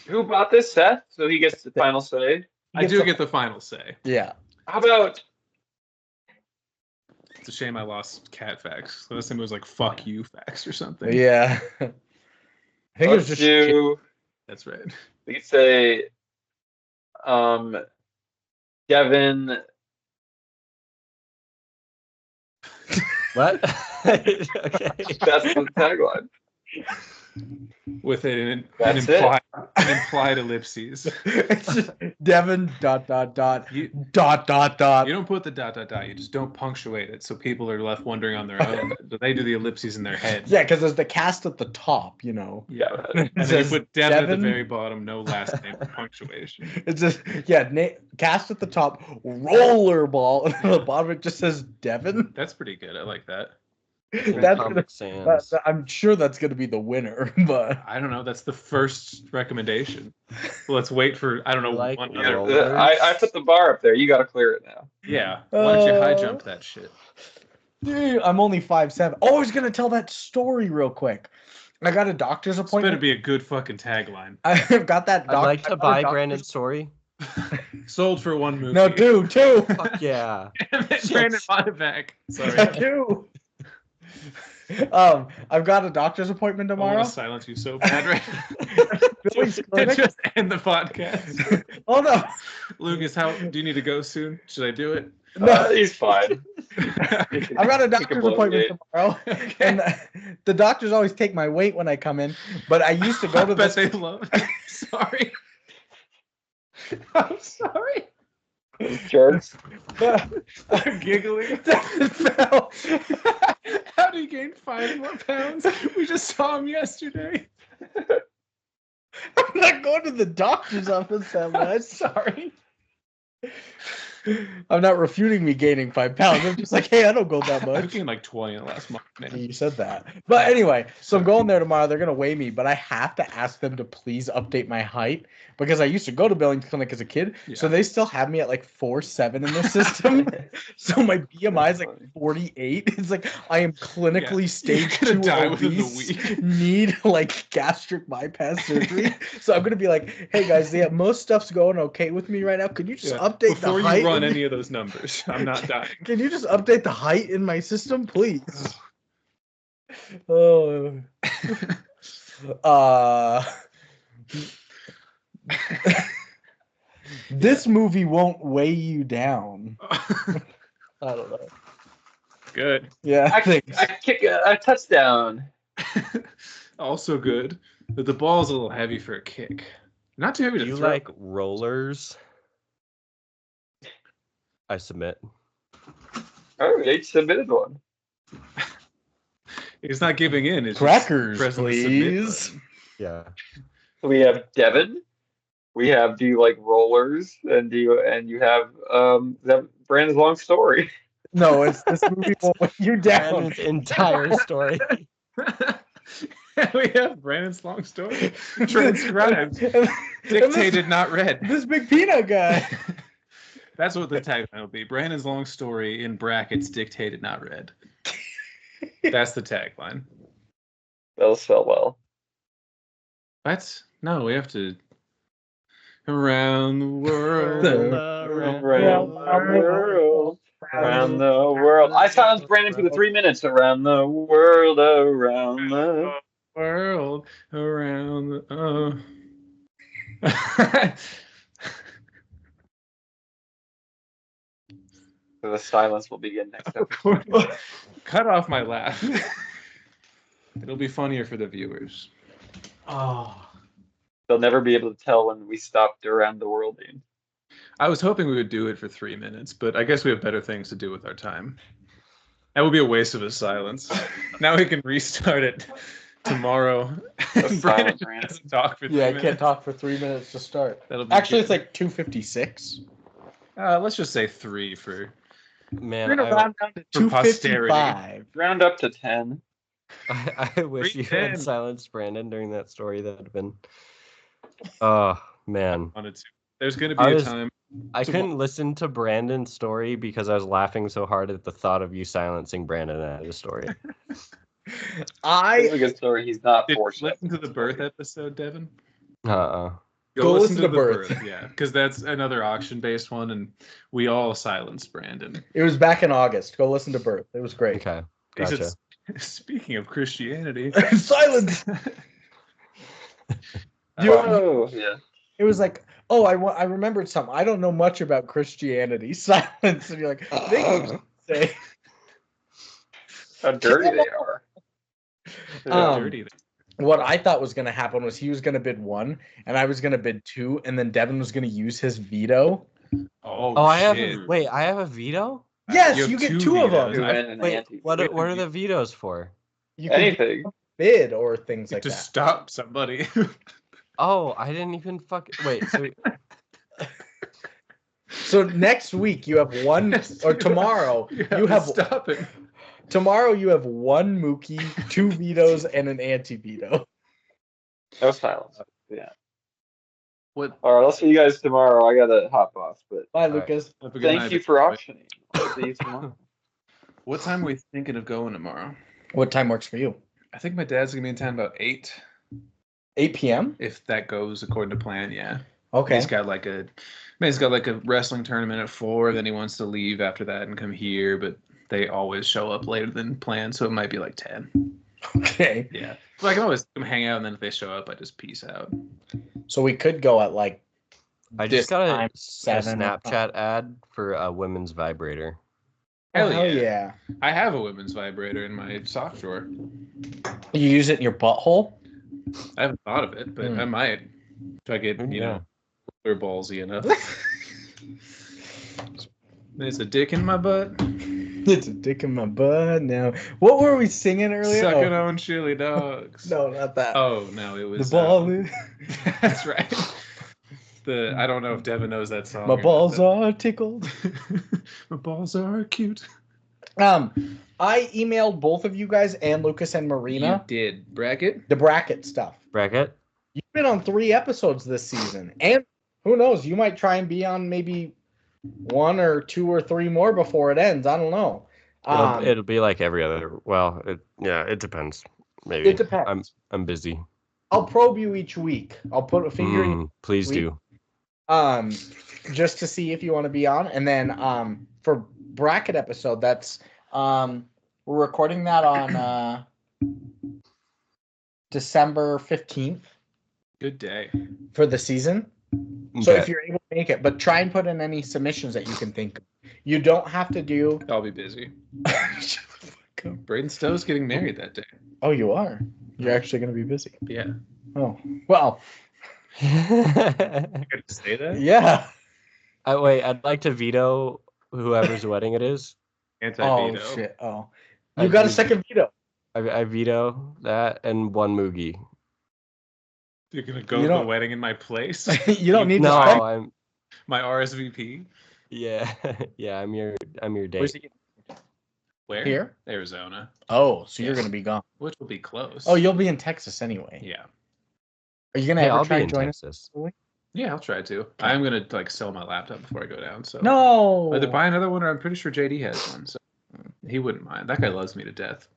Who bought this, Seth? So he gets the final say. I do get the final say. Yeah. How about It's a shame I lost cat facts. Last time it was like "fuck you" facts or something. Yeah. I think it was let's just do? That's right. We could say, Devon. What? Okay. That's the tagline. With an That's it. implied ellipses. it's just Devon ... You, dot. you don't put the ... You just don't punctuate it, so people are left wondering on their own. They do the ellipses in their head. Yeah, because there's the cast at the top, you know. Yeah. It And then you says put Devon at the Devon. very bottom, no last name, punctuation. It's just cast at the top, rollerball, and at the bottom it just says Devon. That's pretty good. I like that. That's gonna, Comic Sans. I'm sure that's gonna be the winner, but I don't know. That's the first recommendation. Let's wait for I don't know Like one roll. other. Rollers. I put the bar up there. You got to clear it now. Yeah. Why don't you high jump that shit? dude, I'm only 5'7". Oh, I was gonna tell that story real quick. I got a doctor's This better appointment. be a good fucking tagline. I've got that. I'd like to buy doctor's- Brandon's story. Sold for one movie. No, dude, two. Fuck yeah. Brandon bought it back. Sorry. Two. I've got a doctor's appointment I tomorrow. want to silence you so bad right Billy's to clinic. just end the podcast. Oh no. Lucas, how do you need to go soon? Should I do it? No. He's fine. I've got a He can doctor's blow appointment it. tomorrow, and the doctors always take my weight when I come in. But I used to go to bet this. they love it. Sorry. I'm sorry. Jerks. I'm giggling. Fell. How do you gain 5 more pounds? We just saw him yesterday. I'm not going to the doctor's office that much. Sorry. I'm not refuting me gaining 5 pounds. I'm just like, hey, I don't go that I've much. gained like 20 in the last month, man. You said that. But anyway, so I'm going there tomorrow. They're going to weigh me, but I have to ask them to please update my height because I used to go to Billings Clinic as a kid. Yeah. So they still have me at like 4'7" in their system. So my BMI is like 48. It's like I am clinically stage You're 2 gonna die within the obese, week. need like gastric bypass surgery. So I'm going to be like, hey guys, yeah, most stuff's going okay with me right now. Could you just update Before the height? you run any of those numbers, I'm not dying. Can you just update the height in my system, please? Oh. This movie won't weigh you down. I don't know. Good. Yeah, I thanks. kick a touchdown. Also good. But the ball's a little heavy for a kick. Not too heavy Do to you throw. like rollers? I submit. Oh, they submitted one. He's not giving in. It's Crackers, just pressing the submit please. button. Yeah. We have Devon. We have do you like rollers? And you have Brandon's long story. No, it's this movie won't weigh you down. Brandon's entire story. We have Brandon's long story. Transcribed. Dictated, not read. This big peanut guy. That's what the tagline will be. Brandon's long story in brackets, dictated, not read. That's the tagline. That'll spell well. No, we have to. Around the world. Around the world. I silenced Brandon for the 3 minutes. Around the world, around the world, around the. So the silence will begin next episode. Cut off my laugh. It'll be funnier for the viewers. Oh. They'll never be able to tell when we stopped around the world. Ian. I was hoping we would do it for 3 minutes, but I guess we have better things to do with our time. That would be a waste of a silence. Now we can restart it tomorrow. Brandon doesn't talk for 3 minutes. I can't talk for 3 minutes to start. That'll be Actually, good. it's like 2:56. Let's just say 3 for. Man, We're gonna round down to for posterity. 2:55. Round up to 10. I wish you 3:10. had silenced Brandon during that story. That would have been. Oh man, Wanted to. There's going to be a time. I couldn't listen to Brandon's story because I was laughing so hard at the thought of you silencing Brandon at his story. This is a good story. He's not Did you fortunate. listen to the birth episode, Devon? Go listen to Birth. Yeah, because that's another auction-based one, and we all silenced Brandon. It was back in August. Go listen to Birth. It was great. Okay, He said, gotcha. speaking of Christianity, Silence. Oh, yeah. It was like, oh, I remembered something. I don't know much about Christianity. Silence, and you're like, they can say. How dirty they are. dirty. What I thought was going to happen was he was going to bid 1, and I was going to bid 2, and then Devon was going to use his veto. Oh, I have shit. I have a veto. Yes, You have you get 2 2 of vetoes. them. And an Wait, anti- what are the vetoes for? You can Anything. bid or things like to that. stop somebody. Oh, I didn't even wait. So So next week you have one, or tomorrow you have stop it. tomorrow you have 1 Mookie, 2 vetoes, and an anti-veto. No silence. Yeah. What? All right, I'll see you guys tomorrow. I gotta hop off, but Bye, right. Lucas. Have a good thank night, you for everybody. auctioning. I'll see you tomorrow. What time are we thinking of going tomorrow? What time works for you? I think my dad's gonna be in town about 8, 8 p.m. if that goes according to plan. Yeah. Okay. He's got like a wrestling tournament at 4. Then he wants to leave after that and come here, but they always show up later than planned, so it might be like 10. Okay. Yeah. But I can always come hang out, and then if they show up, I just peace out. So we could go at like I this just got a time, 7 o'clock. Snapchat ad for a women's vibrator. Oh, Hell yeah. yeah. I have a women's vibrator in my sock drawer. You use it in your butthole? I haven't thought of it, but I might. If I get, they're ballsy enough. There's a dick in my butt. It's a dick in my butt now. What were we singing earlier? Sucking on chili dogs. No, not that. Oh no, it was the ball is... That's right. I don't know if Devon knows that song. My balls are tickled. My balls are cute. I emailed both of you guys and Lucas and Marina. You did. Bracket? The bracket stuff. Bracket? You've been on 3 episodes this season. And who knows, you might try and be on maybe 1 or 2 or 3 more before it ends. I don't know. It'll be like every other. Well, it depends. Maybe. It depends. I'm busy. I'll probe you each week. I'll put a finger in you. Please do. Just to see if you want to be on. And then for bracket episode, that's we're recording that on December 15th. Good day. For the season. So if you're able to make it, but try and put in any submissions that you can think of. You don't have to do. I'll be busy. Braden Stowe's getting married that day. Oh, you are? You're actually going to be busy. Yeah. Oh, well. I could say that? Yeah. I'd like to veto whoever's wedding it is. Anti-veto. Oh, shit. Oh. You got a second veto. I veto that and 1 Moogie. You're going to go to the wedding in my place? You don't need to spend my RSVP? Yeah. Yeah, I'm your date. Where's he Where? Here? Arizona. Oh, so you're going to be gone. Which will be close. Oh, you'll be in Texas anyway. Yeah. Are you going to ever I'll try be and in join Texas. us? Yeah, I'll try to. I'm going to sell my laptop before I go down. So No. Either buy another one or I'm pretty sure JD has one. So he wouldn't mind. That guy loves me to death.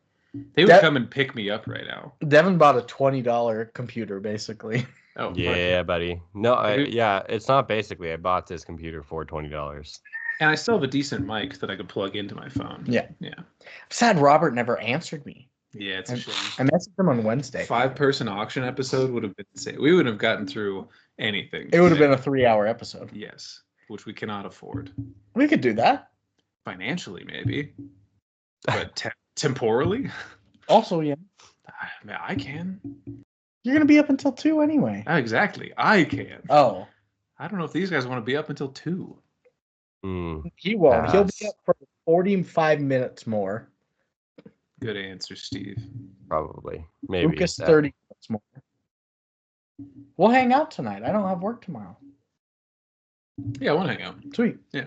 He would come and pick me up right now. Devon bought a $20 computer, basically. Oh, yeah, buddy. No, it's not basically. I bought this computer for $20. And I still have a decent mic that I could plug into my phone. Yeah. Yeah. I'm sad Robert never answered me. Yeah, it's a shame. I messaged him on Wednesday. 5-person auction episode would have been insane. We wouldn't have gotten through anything. It would have been a 3-hour episode. Yes, which we cannot afford. We could do that. Financially, maybe. But temporally? Also, yeah. I can. You're going to be up until 2 anyway. Exactly. I can. Oh. I don't know if these guys want to be up until 2. He won't. He'll be up for 45 minutes more. Good answer, Steve. Probably. Maybe. Lucas, 30 minutes more. We'll hang out tonight. I don't have work tomorrow. Yeah, I want to hang out. Sweet. Yeah.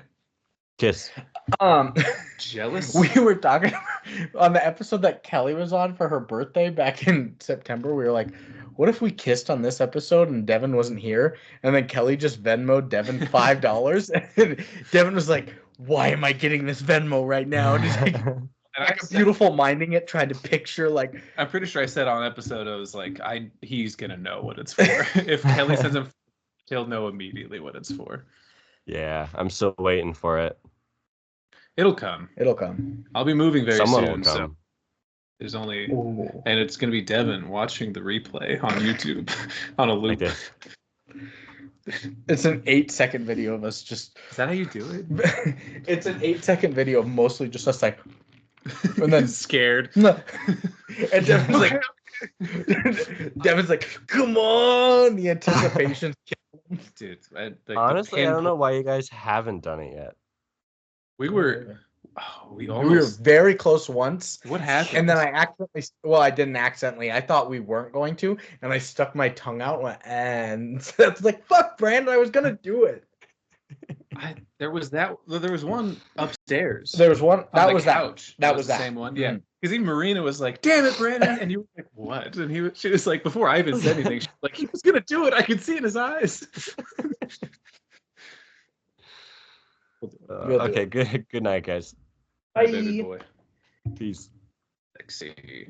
Kiss. Jealous? We were talking on the episode that Kelly was on for her birthday back in September. We were like, what if we kissed on this episode and Devon wasn't here? And then Kelly just Venmo'd Devon $5. And Devon was like, why am I getting this Venmo right now? And he's like a beautiful minding it, trying to picture like. I'm pretty sure I said on episode, I was like, he's going to know what it's for. If Kelly sends him, he'll know immediately what it's for. Yeah, I'm still waiting for it. It'll come. It'll come. I'll be moving very Someone soon. will come. So there's only, and it's going to be Devon watching the replay on YouTube on a loop. Okay. It's an 8-second video of us just. Is that how you do it? It's an 8-second video of mostly just us like. And then scared. No. And Devon's like, Devon's like, come on, the anticipation's killing. Dude, honestly, I don't know why you guys haven't done it yet. We were very close once. What happened? And then I didn't accidentally. I thought we weren't going to, and I stuck my tongue out and that's like, fuck, Brandon, I was gonna do it. There was one upstairs. There was one that was couch. That was the that same one. Mm-hmm. Yeah, because even Marina was like, "Damn it, Brandon!" And you were like, "What?" And she was like, before I even said anything, she was like, "He was gonna do it. I could see in his eyes." Okay, good night, guys. Bye. Baby boy. Peace. Sexy.